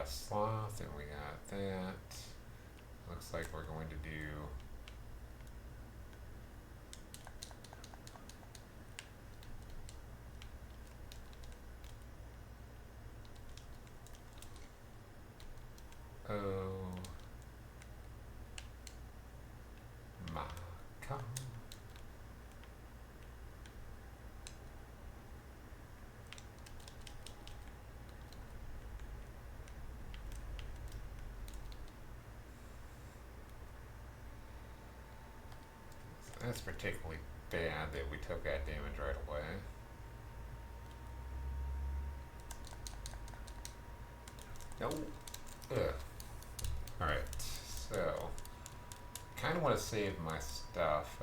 got a sloth and we got that. Looks like we're going to do oh my god. That's particularly bad that we took that damage right away. No. Ugh. Alright, so kind of want to save my stuff.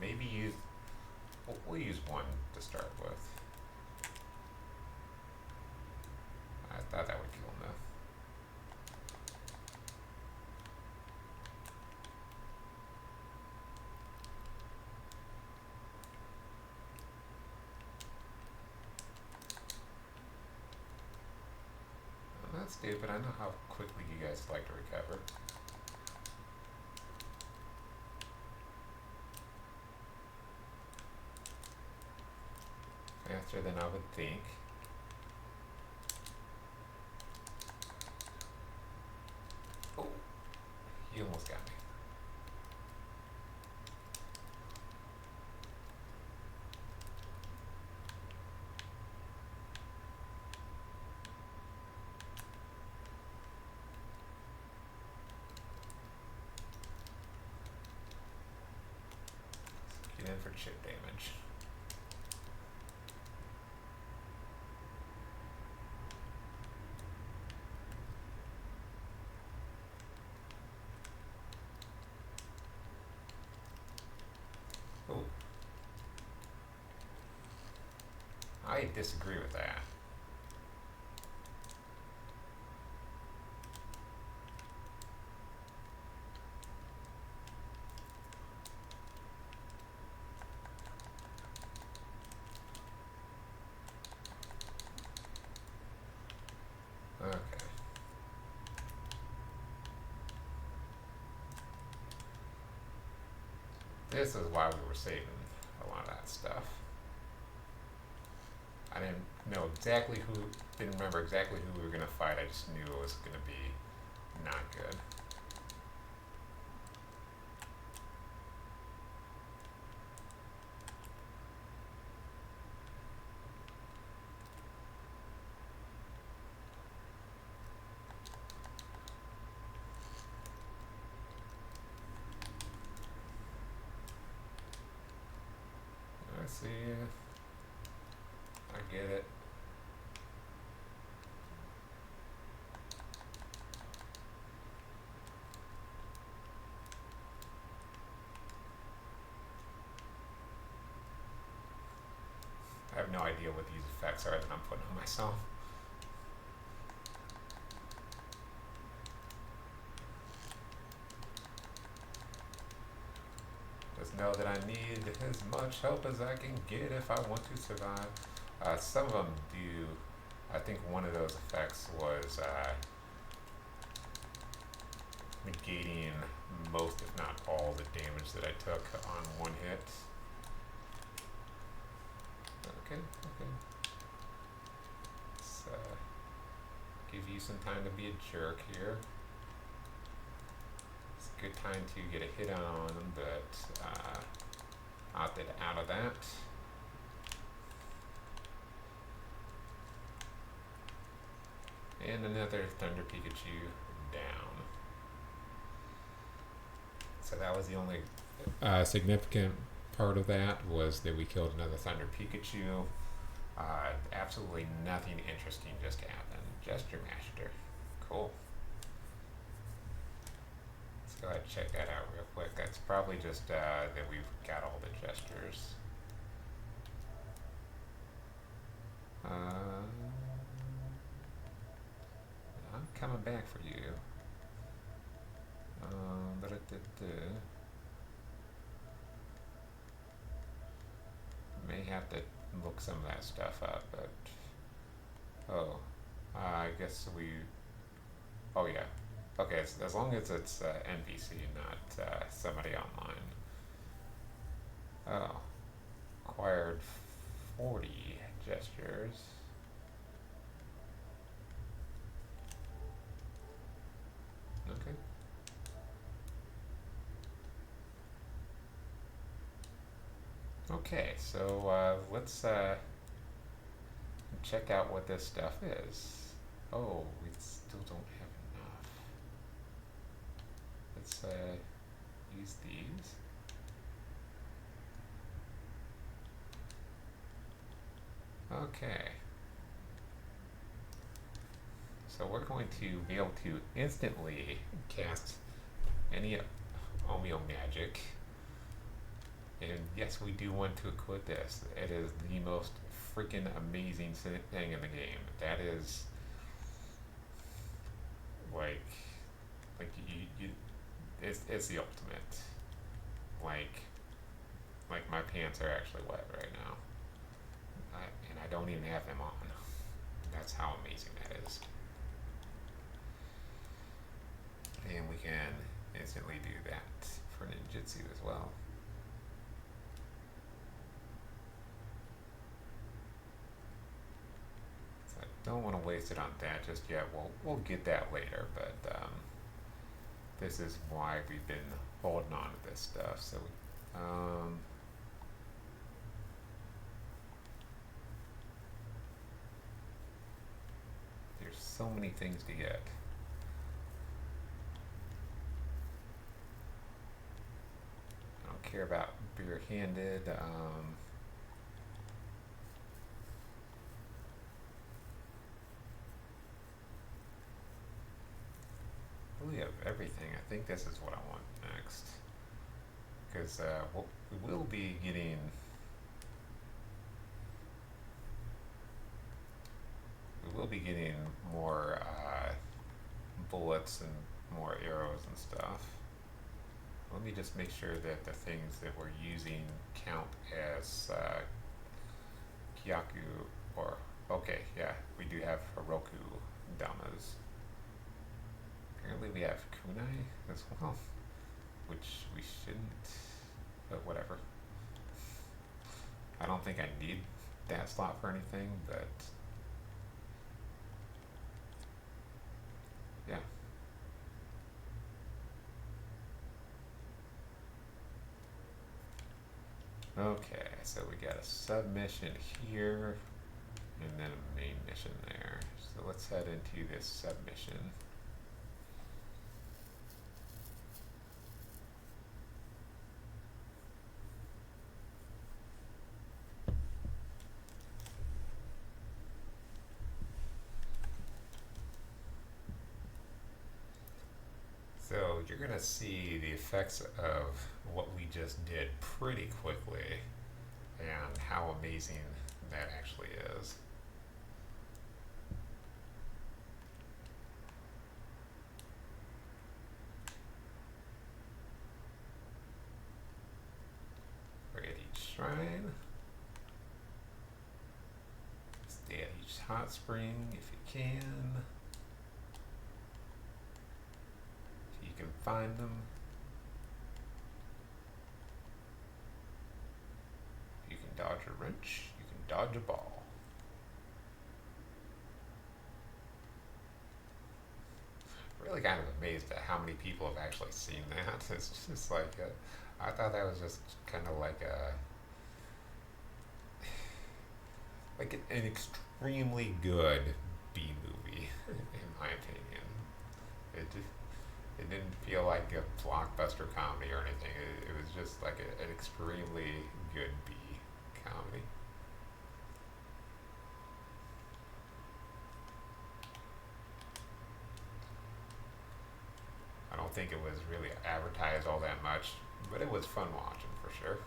Maybe use. We'll use one to start with. I thought that would kill him though. Well, that's stupid. I know how quickly you guys like to recover. Faster than I would think. Oh, you almost got me. Get in for chip damage. Oh. I disagree with that. Okay. This is why we were saving a lot of that stuff. I didn't know exactly who, didn't remember exactly who we were going to fight. I just knew it was going to be not good. I see. I get it. I have no idea what these effects are that I'm putting on myself. Just know that I need as much help as I can get if I want to survive. Some of them do. I think one of those effects was negating most, if not all, the damage that I took on one hit. Okay, okay. Let's give you some time to be a jerk here. It's a good time to get a hit on them, but opted out of that. And another Thunder Pikachu down. So that was the only significant part of that, was that we killed another Thunder Pikachu. Absolutely nothing interesting just happened. Gesture Master. Cool. Let's go ahead and check that out real quick. That's probably just that we've got all the gestures. I'm coming back for you. May have to look some of that stuff up, but oh, I guess we. Oh yeah. Okay, as long as it's NPC, not somebody online. Oh, acquired 40 gestures. Okay. Okay, so let's check out what this stuff is. Oh, we still don't have enough. Let's use these. Okay. So we're going to be able to instantly cast any Omeo magic. And yes, we do want to equip this. It is the most freaking amazing thing in the game. That is like, you it's the ultimate. Like, like my pants are actually wet right now, and I don't even have them on. That's how amazing that is. And we can instantly do that for ninjutsu as well. So I don't want to waste it on that just yet. We'll get that later, but this is why we've been holding on to this stuff. So there's so many things to get. I don't care about bare-handed. Really of everything. I think this is what I want next. Because we will be getting. We will be getting more bullets and more arrows and stuff. Let me just make sure that the things that we're using count as Kyaku or. Okay, yeah, we do have Heroku Damas. Apparently we have kunai as well, which we shouldn't, but whatever. I don't think I need that slot for anything, but yeah. Okay, so we got a submission here, and then a main mission there. So let's head into this submission. So you're going to see the effects of what we just did pretty quickly and how amazing that actually is. We're at each shrine. Stay at each hot spring if you can. If you can find them. You can dodge a wrench, you can dodge a ball. Really kind of amazed at how many people have actually seen that. It's just like, I thought that was just kind of like an extremely good B movie, in my opinion. It didn't feel like a blockbuster comedy or anything. It was just like an extremely good B comedy. I don't think it was really advertised all that much, but it was fun watching for sure.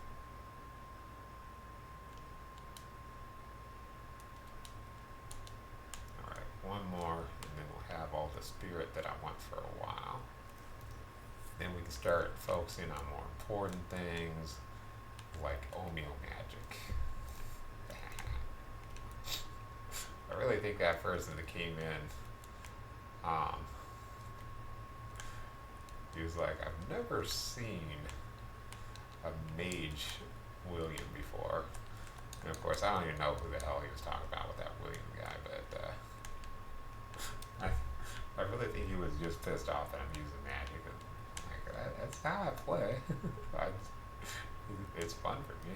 Alright, one more, and then we'll have all the spirit that I want for a while. Then we can start focusing on more important things, like Omeo magic. I really think that person that came in, um, he was like, I've never seen a mage William before. And of course, I don't even know who the hell he was talking about with that William guy, but I really think he was just pissed off that I'm using magic. And like, that's how I play. I, it's fun for me.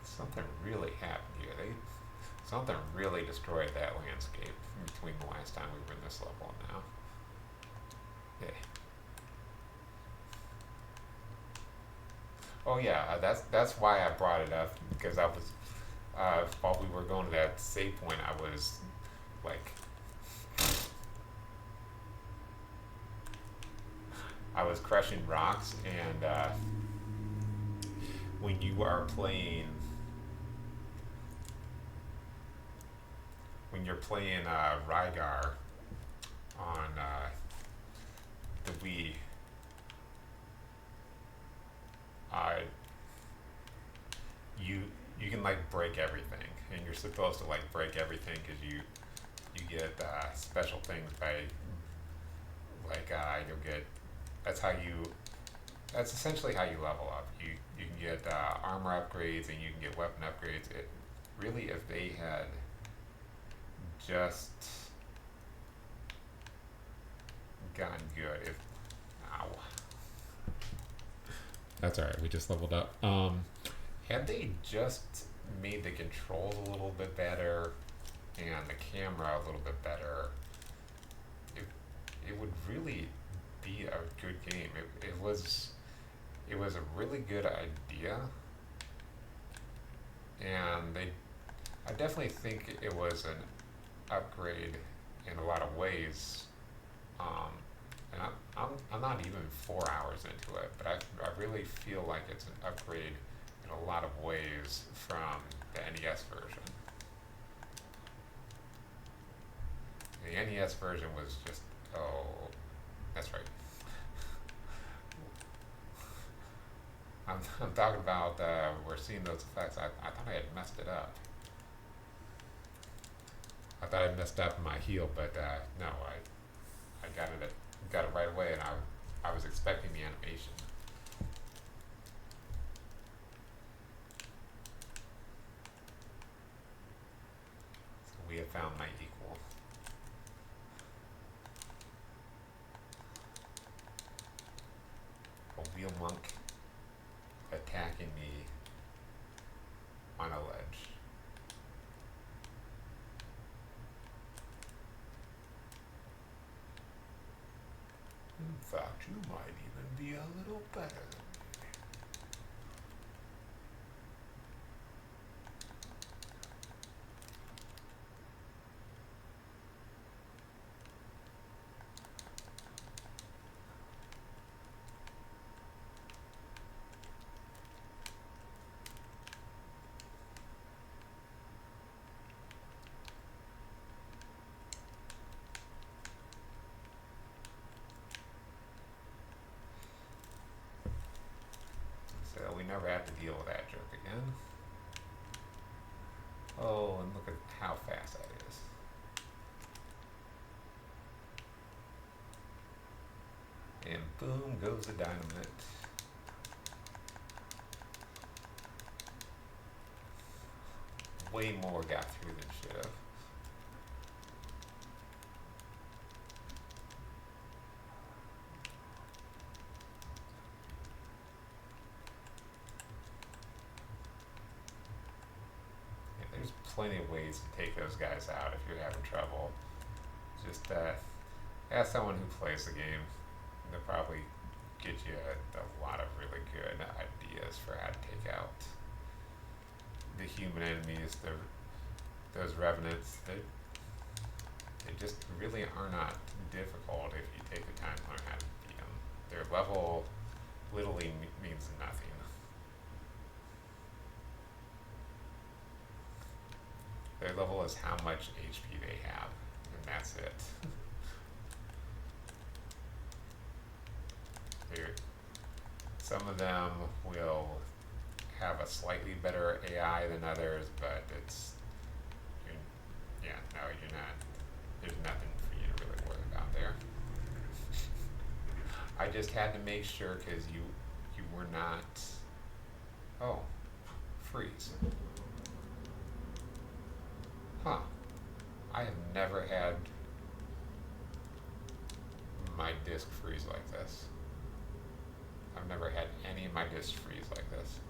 Something really happened here. Something really destroyed that landscape between the last time we were in this level and now. Yeah. Oh yeah, that's why I brought it up because I was while we were going to that save point, I was like, I was crushing rocks, and when you are playing, when you're playing Rygar on the Wii, uh, you you can like break everything, and you're supposed to like break everything because you get special things by like you'll get that's how you that's essentially how you level up. You can get armor upgrades and you can get weapon upgrades. It really, if they had just gotten good, if ow, that's all right. We just leveled up. Had they just made the controls a little bit better and the camera a little bit better, it it would really be a good game. It was a really good idea, and I definitely think it was an upgrade in a lot of ways. Um, and I'm not even 4 hours into it, but I really feel like it's an upgrade in a lot of ways from the NES version. The NES version was just, oh, that's right. I'm talking about we're seeing those effects. I thought I had messed it up. I thought I messed up my heel, but no, I got it right away, and I was expecting the animation. So we have found my equal. A wheel monk attacking me on a ledge. In fact, you might even be a little better than me. So we never have to deal with that joke again. Oh, and look at how fast that is. And boom goes the dynamite. Way more got through than should have. Yeah, there's plenty of ways to take those guys out if you're having trouble. Just ask someone who plays the game. They'll probably get you a lot of really good ideas for how to take out the human enemies, those revenants. They just really are not difficult if you take the time to learn how to beat them. Their level literally means nothing. Their level is how much HP they have, and that's it. some of them will have a slightly better AI than others, but you're, yeah, no, you're not. There's nothing for you to really worry about there. I just had to make sure because you were not. Oh, freeze. Huh. I have never had my disk freeze like this. I've never had any of my disks freeze like this.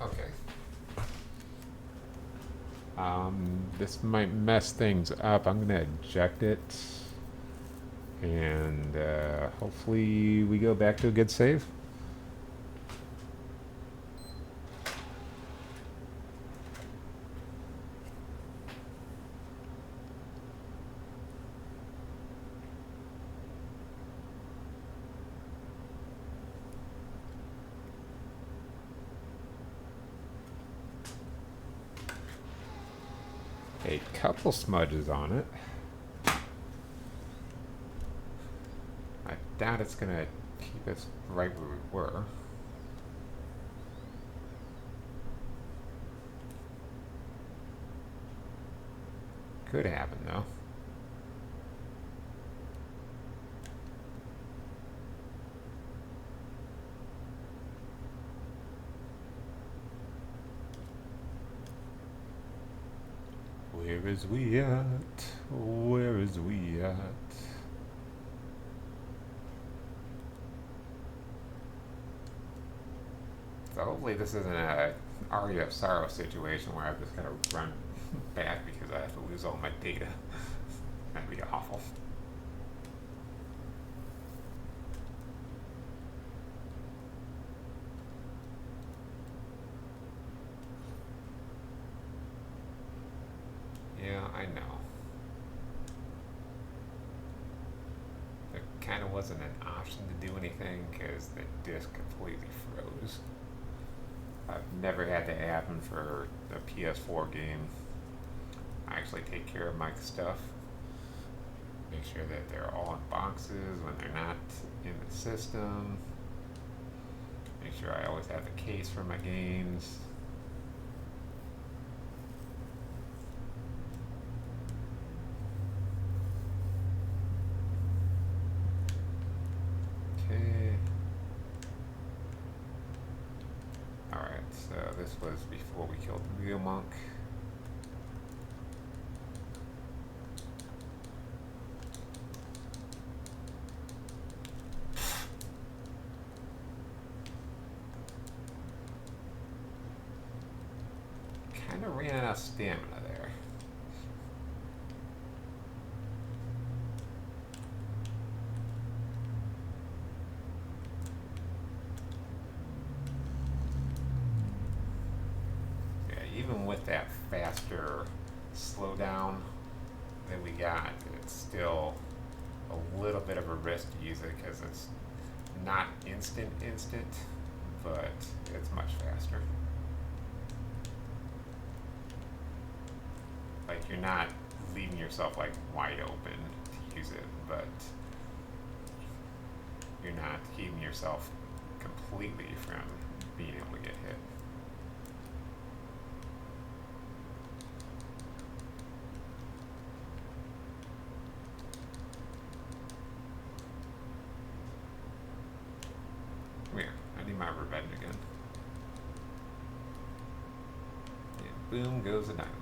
Okay. This might mess things up. I'm gonna eject it, and hopefully we go back to a good save. A couple smudges on it. I doubt it's gonna keep us right where we were. Could happen though. Where is we at? Where is we at? So hopefully this isn't a Aria of Sorrow situation where I've just got to run back because I have to lose all my data. That'd be awful. Yeah, I know. There kind of wasn't an option to do anything because the disk completely froze. I've never had that happen for a PS4 game. I actually take care of my stuff. Make sure that they're all in boxes when they're not in the system. Make sure I always have the case for my games. Okay. Alright, so this was before we killed the real monk. Kind of ran out of stamina there. Yeah, even with that faster slowdown that we got, it's still a little bit of a risk to use it because it's not instant, but it's much faster. Like you're not leaving yourself like wide open to use it, but you're not keeping yourself completely from being able to get hit. Come here, I need my revenge again. And boom goes the dynamite.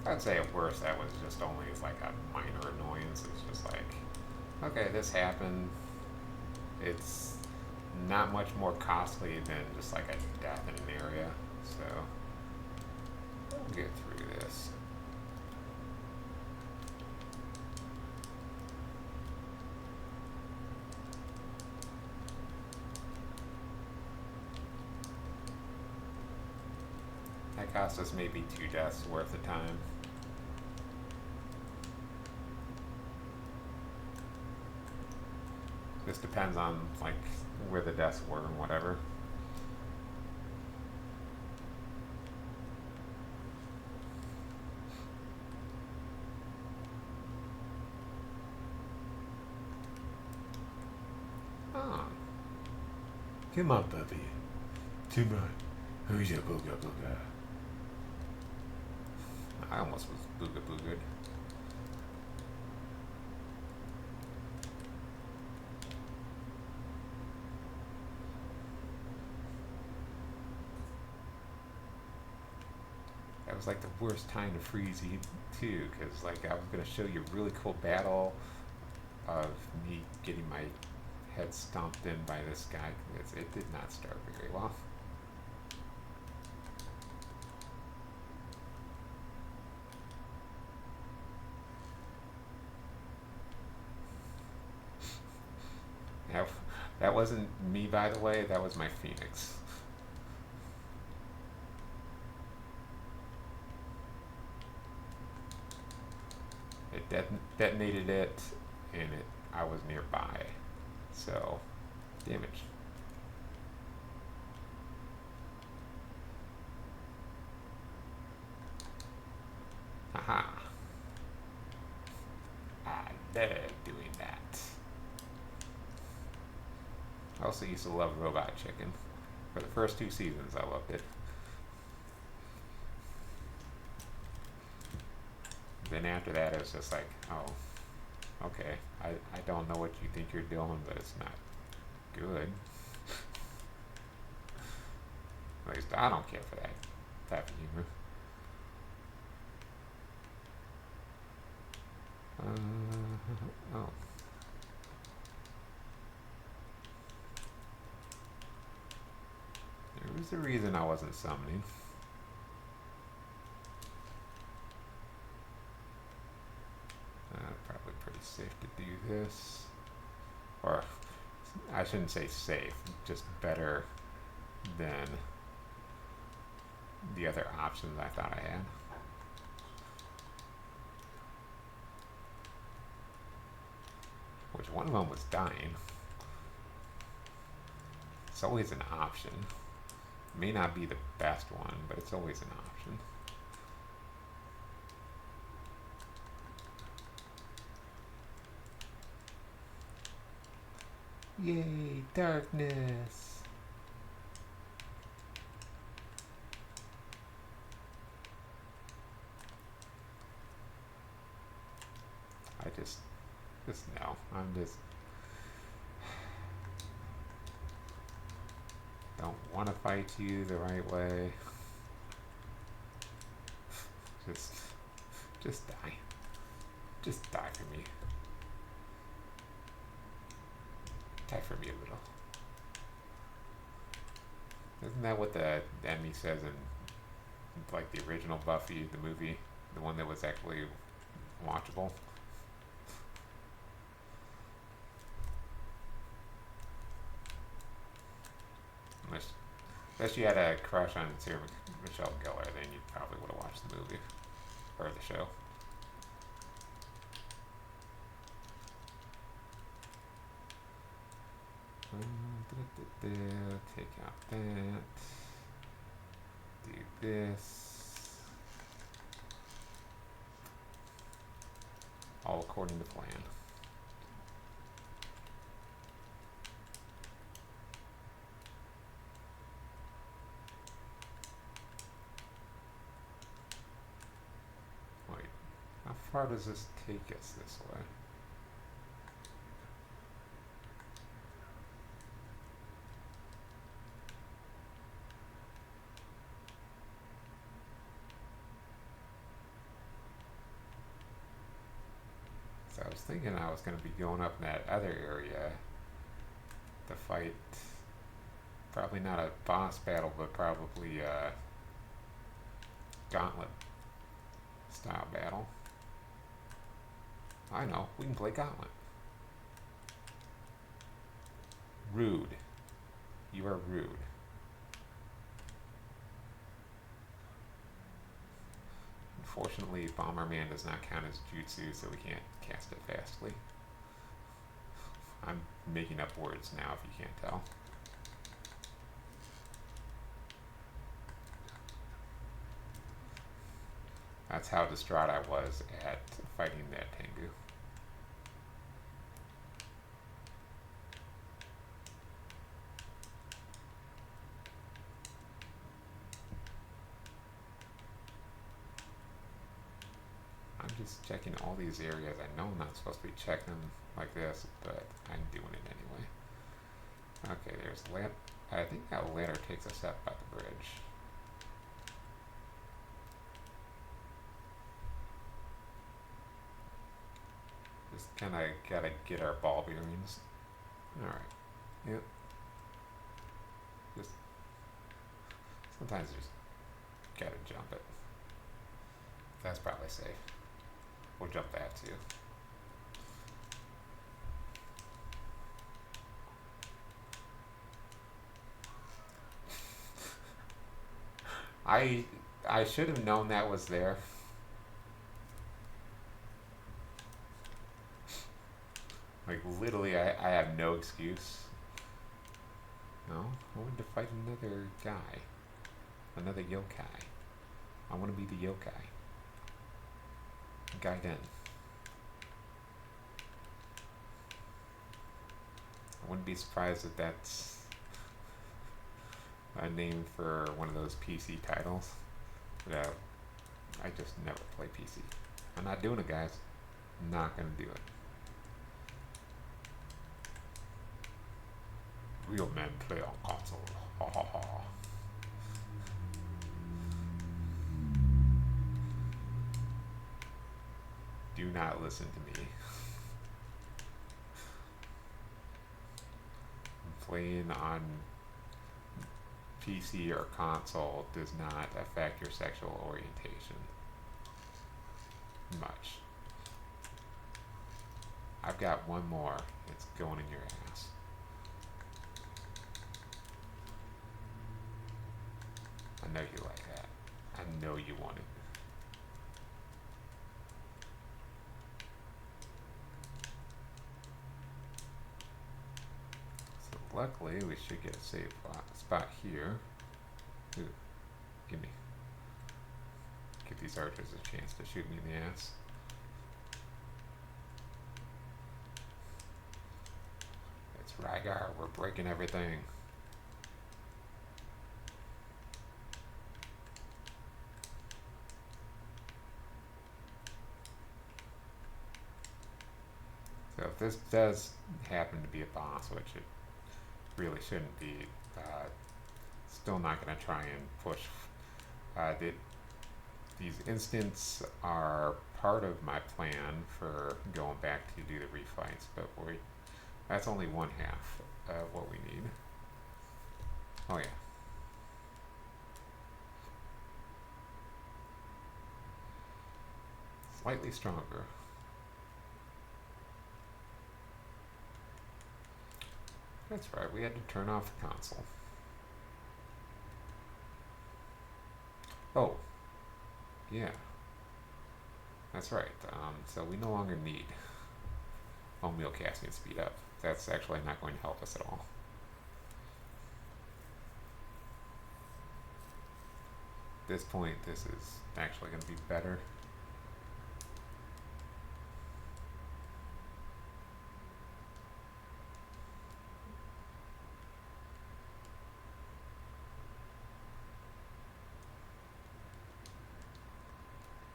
I'd say at worst that was just only like a minor annoyance. It's just like, okay, this happened. It's not much more costly than just like a death in an area. So we'll get through this. That cost us maybe 2 deaths worth of time. This depends on like where the deaths were and whatever. Oh, Come on, puppy. Come on. Who's your booga booga? I almost was booga booga'd. That was like the worst time to freeze you too, because like I was gonna show you a really cool battle of me getting my head stomped in by this guy. It did not start very well. That, that wasn't me, by the way. That was my Phoenix. It detonated it, and I was nearby. So, damage. Haha. I love doing that. I also used to love Robot Chicken. For the first 2 seasons, I loved it. Then after that, it was just like, oh, okay. I don't know what you think you're doing, but it's not good. At least I don't care for that type of humor. Oh. There was a reason I wasn't summoning. Probably pretty safe to do this. Or, I shouldn't say safe, just better than the other options I thought I had. Which one of them was dying. It's always an option. It may not be the best one, but it's always an option. Yay, darkness! I just no. I'm just don't want to fight you the right way. Just die. Just die for me. Die for me a little. Isn't that what the enemy says in like the original Buffy, the movie, the one that was actually watchable? Unless you had a crush on Sarah Michelle Gellar, then you probably would have watched the movie or the show. Take out that. Do this. All according to plan. Wait, how far does this take us this way? I was thinking I was going to be going up in that other area to fight, probably not a boss battle, but probably a gauntlet style battle. I know, we can play gauntlet. Rude. You are rude. Unfortunately, Bomberman does not count as jutsu, so we can't cast it fastly. I'm making up words now if you can't tell. That's how distraught I was at fighting that Tengu. I'm just checking all these areas. I know I'm not supposed to be checking them like this, but I'm doing it anyway. Okay, there's ladder. I think that ladder takes us up by the bridge. Just kind of gotta get our ball bearings. Alright. Yep. Just sometimes you just gotta jump it. That's probably safe. We'll jump that too. I should have known that was there. Like literally I have no excuse. No, I wanted to fight another guy. Another yokai. I want to be the yokai. Gaiden. I wouldn't be surprised if that's a name for one of those PC titles. But I just never play PC. I'm not doing it, guys. I'm not gonna do it. Real men play on console. Ha ha ha. Do not listen to me. Playing on PC or console does not affect your sexual orientation much. I've got one more. It's going in your ass. I know you like that. I know you want it. So luckily we should get a safe spot here. Ooh, give these archers a chance to shoot me in the ass. It's Rygar, we're breaking everything. So if this does happen to be a boss, which it really shouldn't be, still not going to try and push. These instants are part of my plan for going back to do the refights, but that's only one half of what we need. Oh yeah. Slightly stronger. That's right, we had to turn off the console. Oh, yeah. That's right. So we no longer need wheel casting speed up. That's actually not going to help us at all. At this point, this is actually going to be better.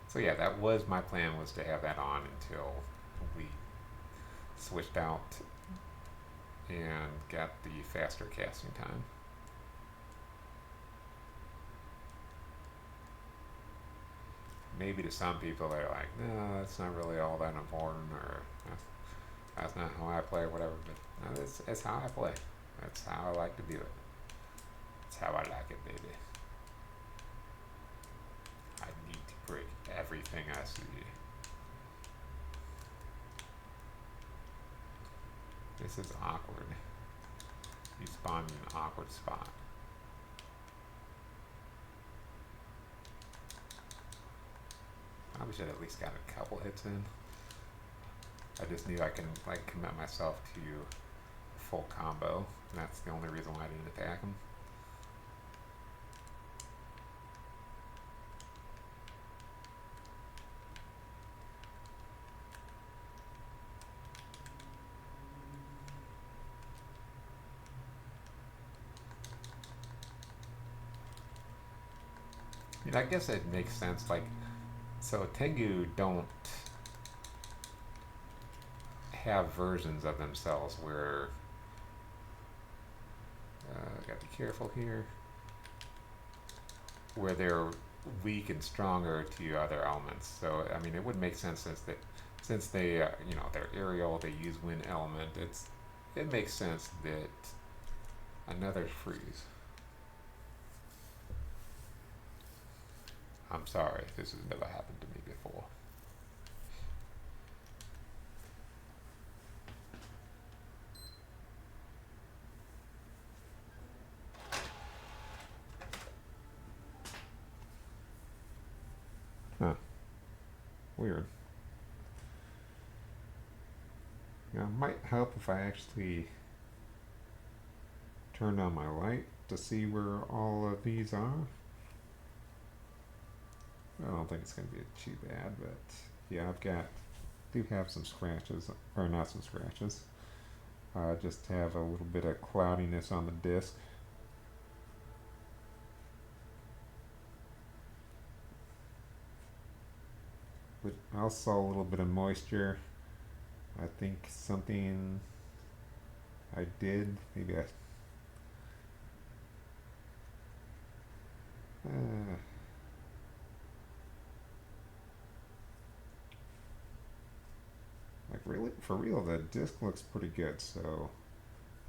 So yeah, that was my plan, was to have that on until we switched out and got the faster casting time. Maybe to some people they're like, no, that's not really all that important, or that's not how I play, or whatever. But no, that's how I play. That's how I like to do it. That's how I like it, baby. I need to break everything I see. This is awkward. You spawn in an awkward spot. Probably should have at least got a couple hits in. I just knew I can like commit myself to full combo, and that's the only reason why I didn't attack him. I mean, I guess it makes sense. Like, so Tengu don't have versions of themselves where gotta be careful here, where they're weak and stronger to other elements. So I mean, it would make sense since they you know, they're aerial, they use wind element. It makes sense that another freeze. I'm sorry, this has never happened to me before. Huh. Weird. Yeah, it might help if I actually turned on my light to see where all of these are. I don't think it's going to be too bad, but yeah, do have some scratches, or not some scratches. Just have a little bit of cloudiness on the disc. But also a little bit of moisture. I think something I did, maybe I like really, for real, the disc looks pretty good, so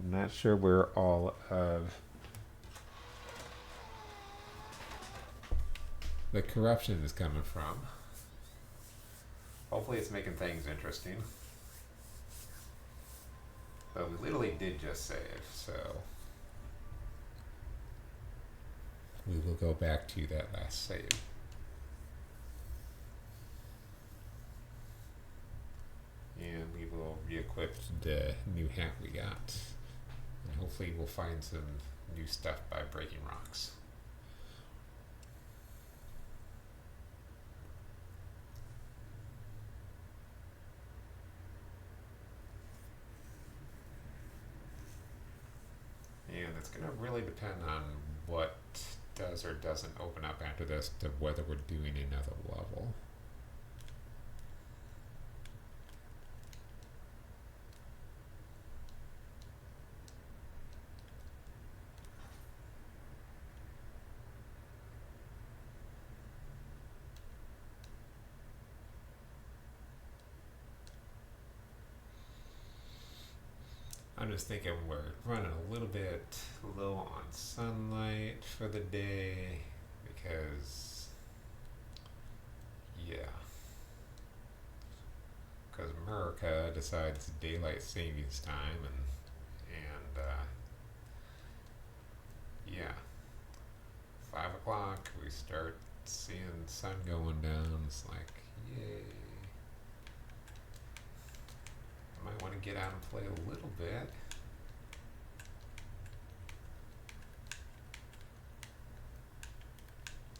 I'm not sure where all of the corruption is coming from. Hopefully it's making things interesting. But we literally did just save, so we will go back to that last save. And we will re-equip the new hat we got. And hopefully we'll find some new stuff by breaking rocks. And it's going to really depend on what does or doesn't open up after this, to whether we're doing another level. I'm just thinking we're running a little bit low on sunlight for the day because, yeah, because America decides daylight savings time and yeah, 5 o'clock we start seeing the sun going down. It's like, yay. Might want to get out and play a little bit.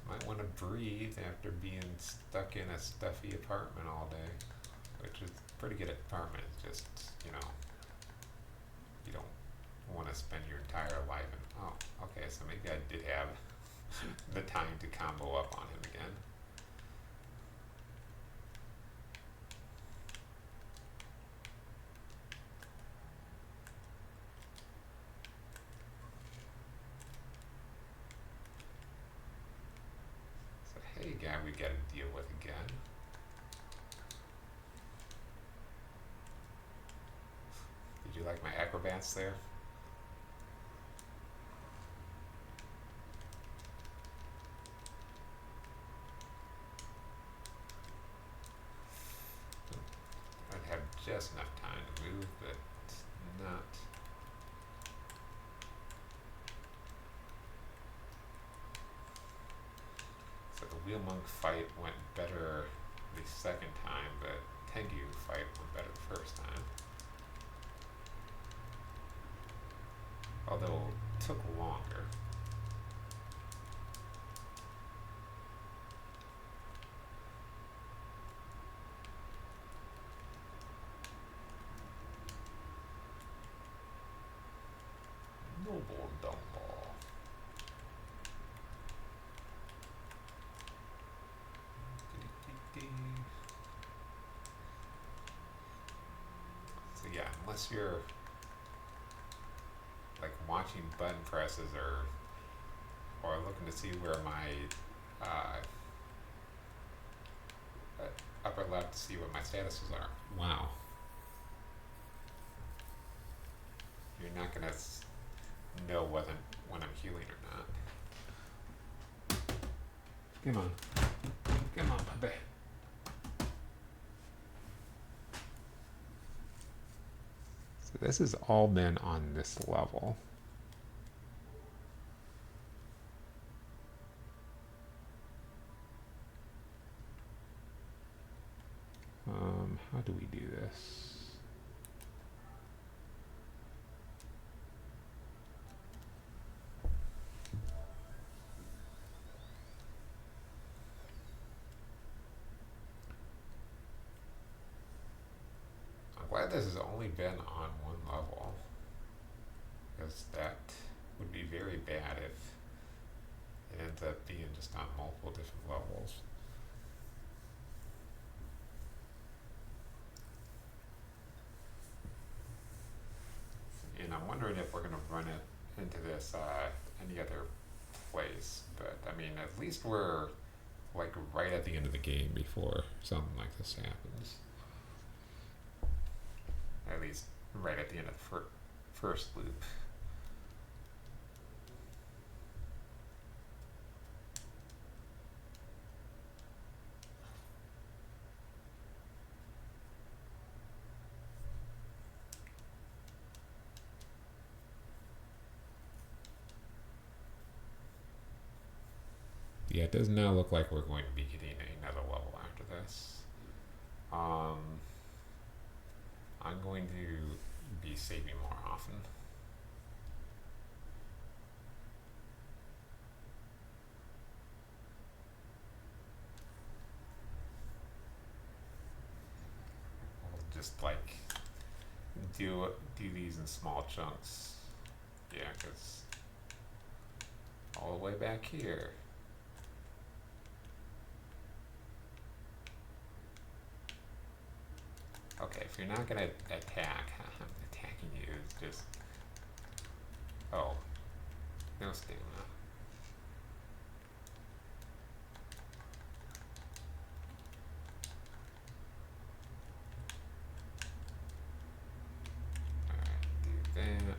Might want to breathe after being stuck in a stuffy apartment all day, which is a pretty good apartment. It's just, you know, you don't want to spend your entire life in, oh, okay, so maybe I did have the time to combo up on him again. Hey, guy, we got to deal with again. Did you like my acrobats there? I'd have just enough time to move, but not. So the wheel monk fight went better the second time, but Tengu fight went better the first time. Although it took longer. Noble Dumble. So yeah, unless you're like watching button presses or looking to see where my uh, upper left to see what my statuses are. Wow. You're not gonna know when I'm healing or not. Come on. Come on, puppy. So this has all been on this level. How do we do this? I'm glad this has only been on one level, because that would be very bad if it ends up being just on multiple different levels. And I'm wondering if we're going to run it into this any other place, but I mean, at least we're like right at the end of the game before something like this happens. At least right at the end of the first loop. Yeah, it does not look like we're going to be getting another level after this. I'm going to be saving more often. I'll just like do these in small chunks. Yeah, because all the way back here. Okay, if you're not gonna attack, attacking you is just... Oh, no stamina. Alright, do that.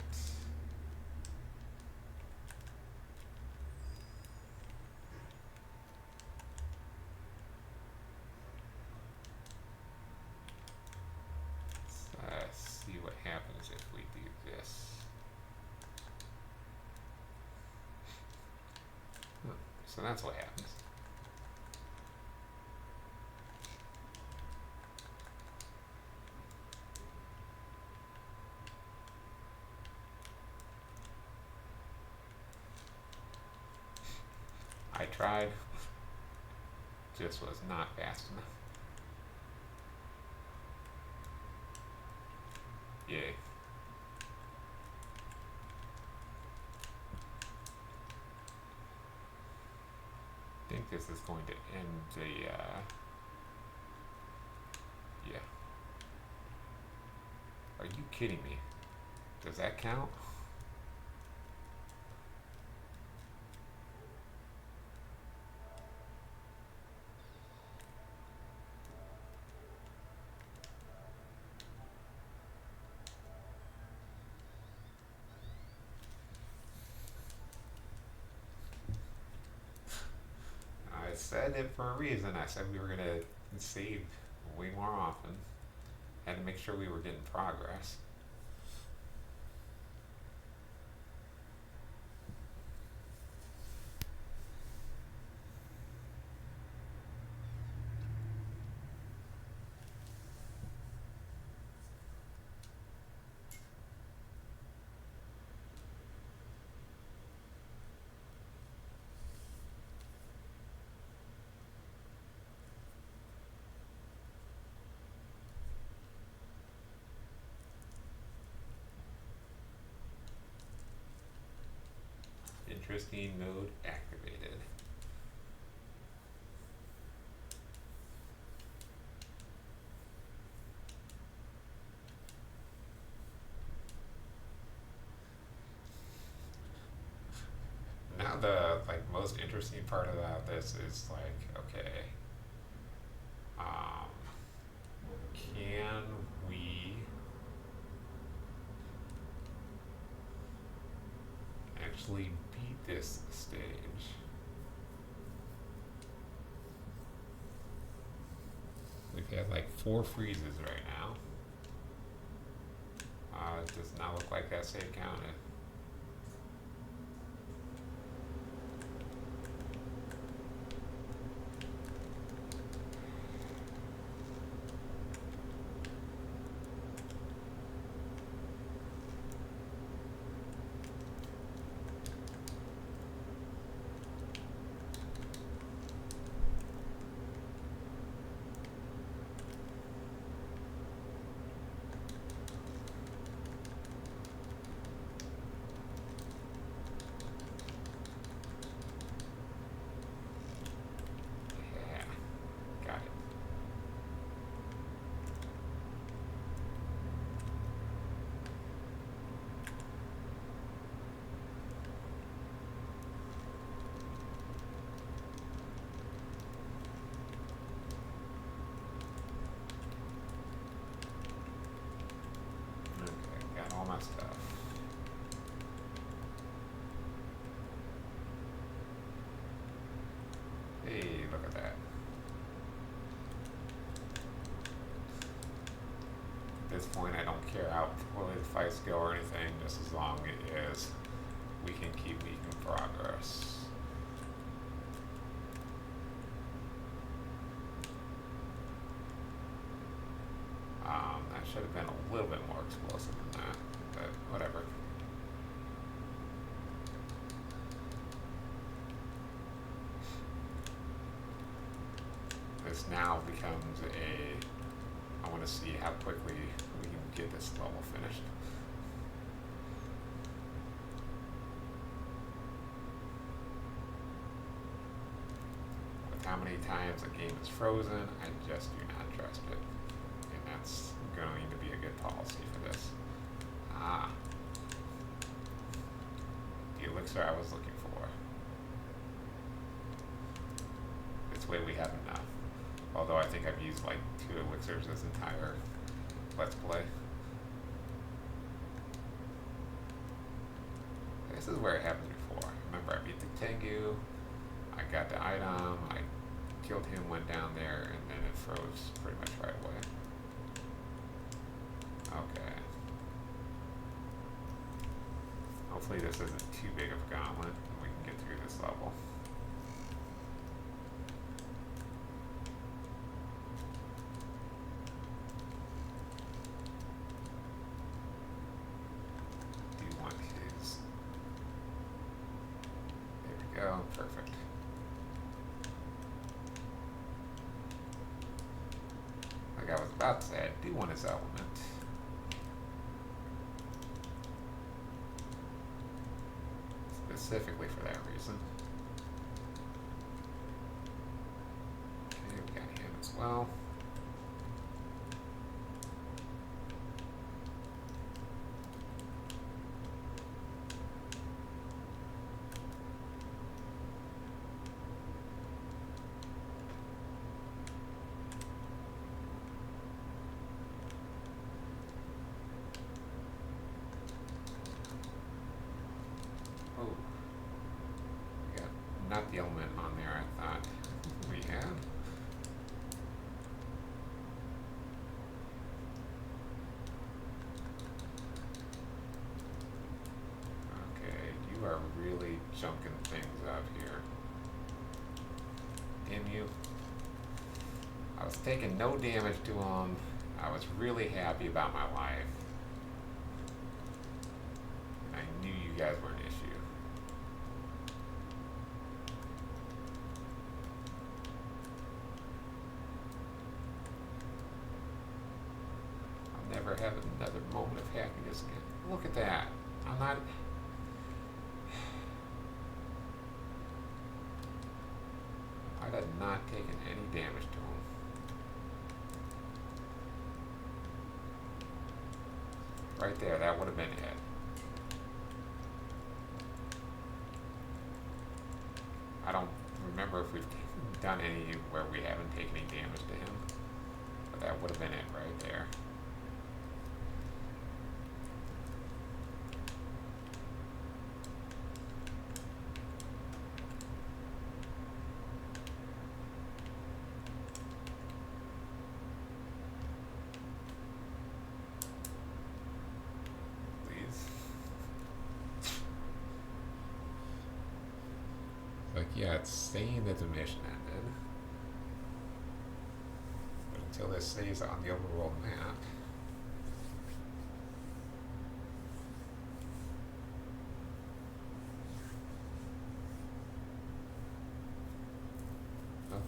Let's see what happens if we do this. So that's what happens. I tried, just was not fast enough. Yay. I think this is going to end the, yeah. Are you kidding me? Does that count? I said it for a reason. I said we were gonna save way more often. Had to make sure we were getting progress. interesting mode activated. Now the most interesting part about this is okay, um, can we actually beat this stage? We've had 4 freezes right now. It does not look like that save counted. All my stuff. Hey, look at that. At this point, I don't care how poorly the fights go or anything, just as long as we can keep making progress. That should have been a little bit more explosive than that, but whatever. This now becomes I want to see how quickly we can get this level finished. With how many times a game is frozen, I just do not trust it. And that's going to be a good policy for this. The elixir I was looking for. This way we have enough. Although I think I've used 2 elixirs this entire Let's Play. This is where it happened before. Remember, I beat the Tengu, I got the item, I killed him, went down there, and then it froze pretty much right away. Okay. Hopefully this isn't too big of a gauntlet and we can get through this level. Do want his... There we go, perfect. Like I was about to say, I do want his element. Specifically for that reason. Okay, we got him as well. Not the element on there I thought we had. Okay, you are really chunking things up here. Damn you. I was taking no damage to him. I was really happy about my life. I knew you guys were an issue. Never have another moment of happiness again. Look at that. I'm not... had not taken any damage to him. Right there, that would have been it. I don't remember if we've done any where we haven't taken any damage to him, but that would have been it right there. Like, yeah, it's saying that the mission ended. But until this stays on the overworld map.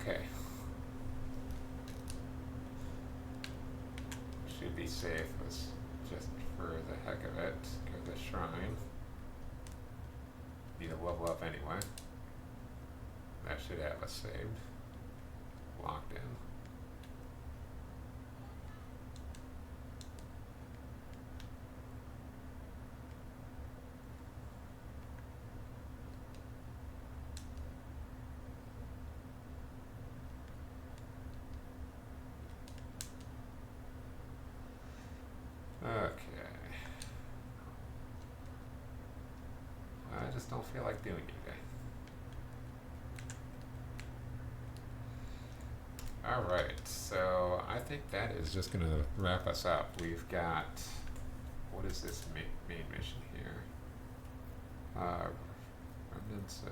Okay. Should be safe. Let's just, for the heck of it, go to the shrine. Need to level up anyway. That should have us saved. Locked in. Okay. I just don't feel like doing it today. Alright, so I think that is just going to wrap us up. We've got, what is this main mission here? Remnants,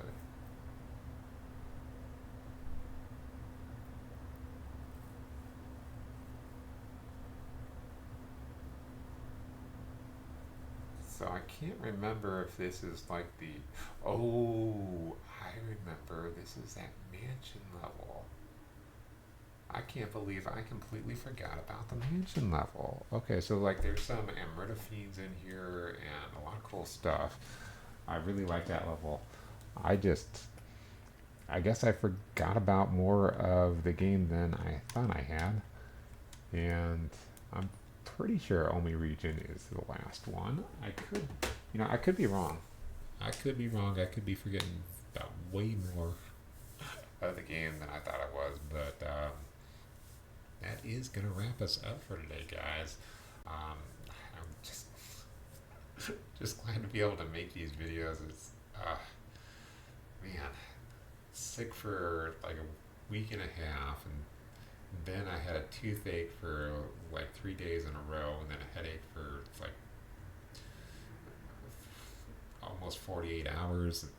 so I can't remember if this is like the, oh, I remember, this is that mansion level. I can't believe I completely forgot about the mansion level. Okay, so like there's some Emerita fiends in here and a lot of cool stuff. I really like that level. I guess I forgot about more of the game than I thought I had. And I'm pretty sure Omi region is the last one. I could be wrong. I could be wrong. I could be forgetting about way more of the game than I thought I was, but that is going to wrap us up for today, guys. I'm just glad to be able to make these videos. It's, man, sick for like a week and a half, and then I had a toothache for like 3 days in a row, and then a headache for like almost 48 hours, and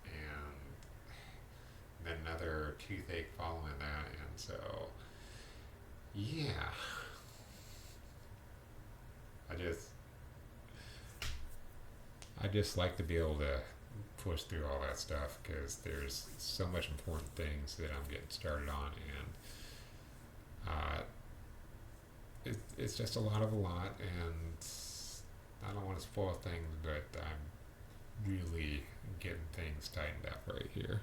then another toothache following that, and so yeah, I just like to be able to push through all that stuff because there's so much important things that I'm getting started on, and it's just a lot, and I don't want to spoil things, but I'm really getting things tightened up right here.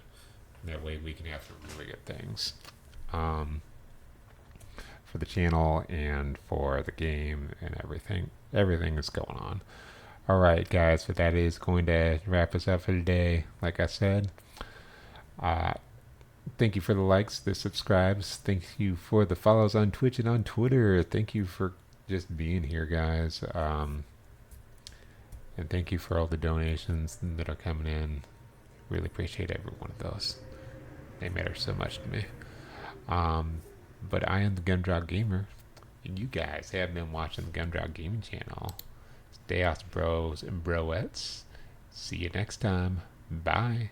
That way we can have some really good things for the channel and for the game and everything. Everything is going on. Alright guys, so that is going to wrap us up for today. Like I said, thank you for the likes, the subscribes. Thank you for the follows on Twitch and on Twitter. Thank you for just being here, guys. And thank you for all the donations that are coming in. Really appreciate every one of those. They matter so much to me. But I am the Gumdrop Gamer, and you guys have been watching the Gumdrop Gaming channel. Stay out, bros and broettes. See you next time. Bye.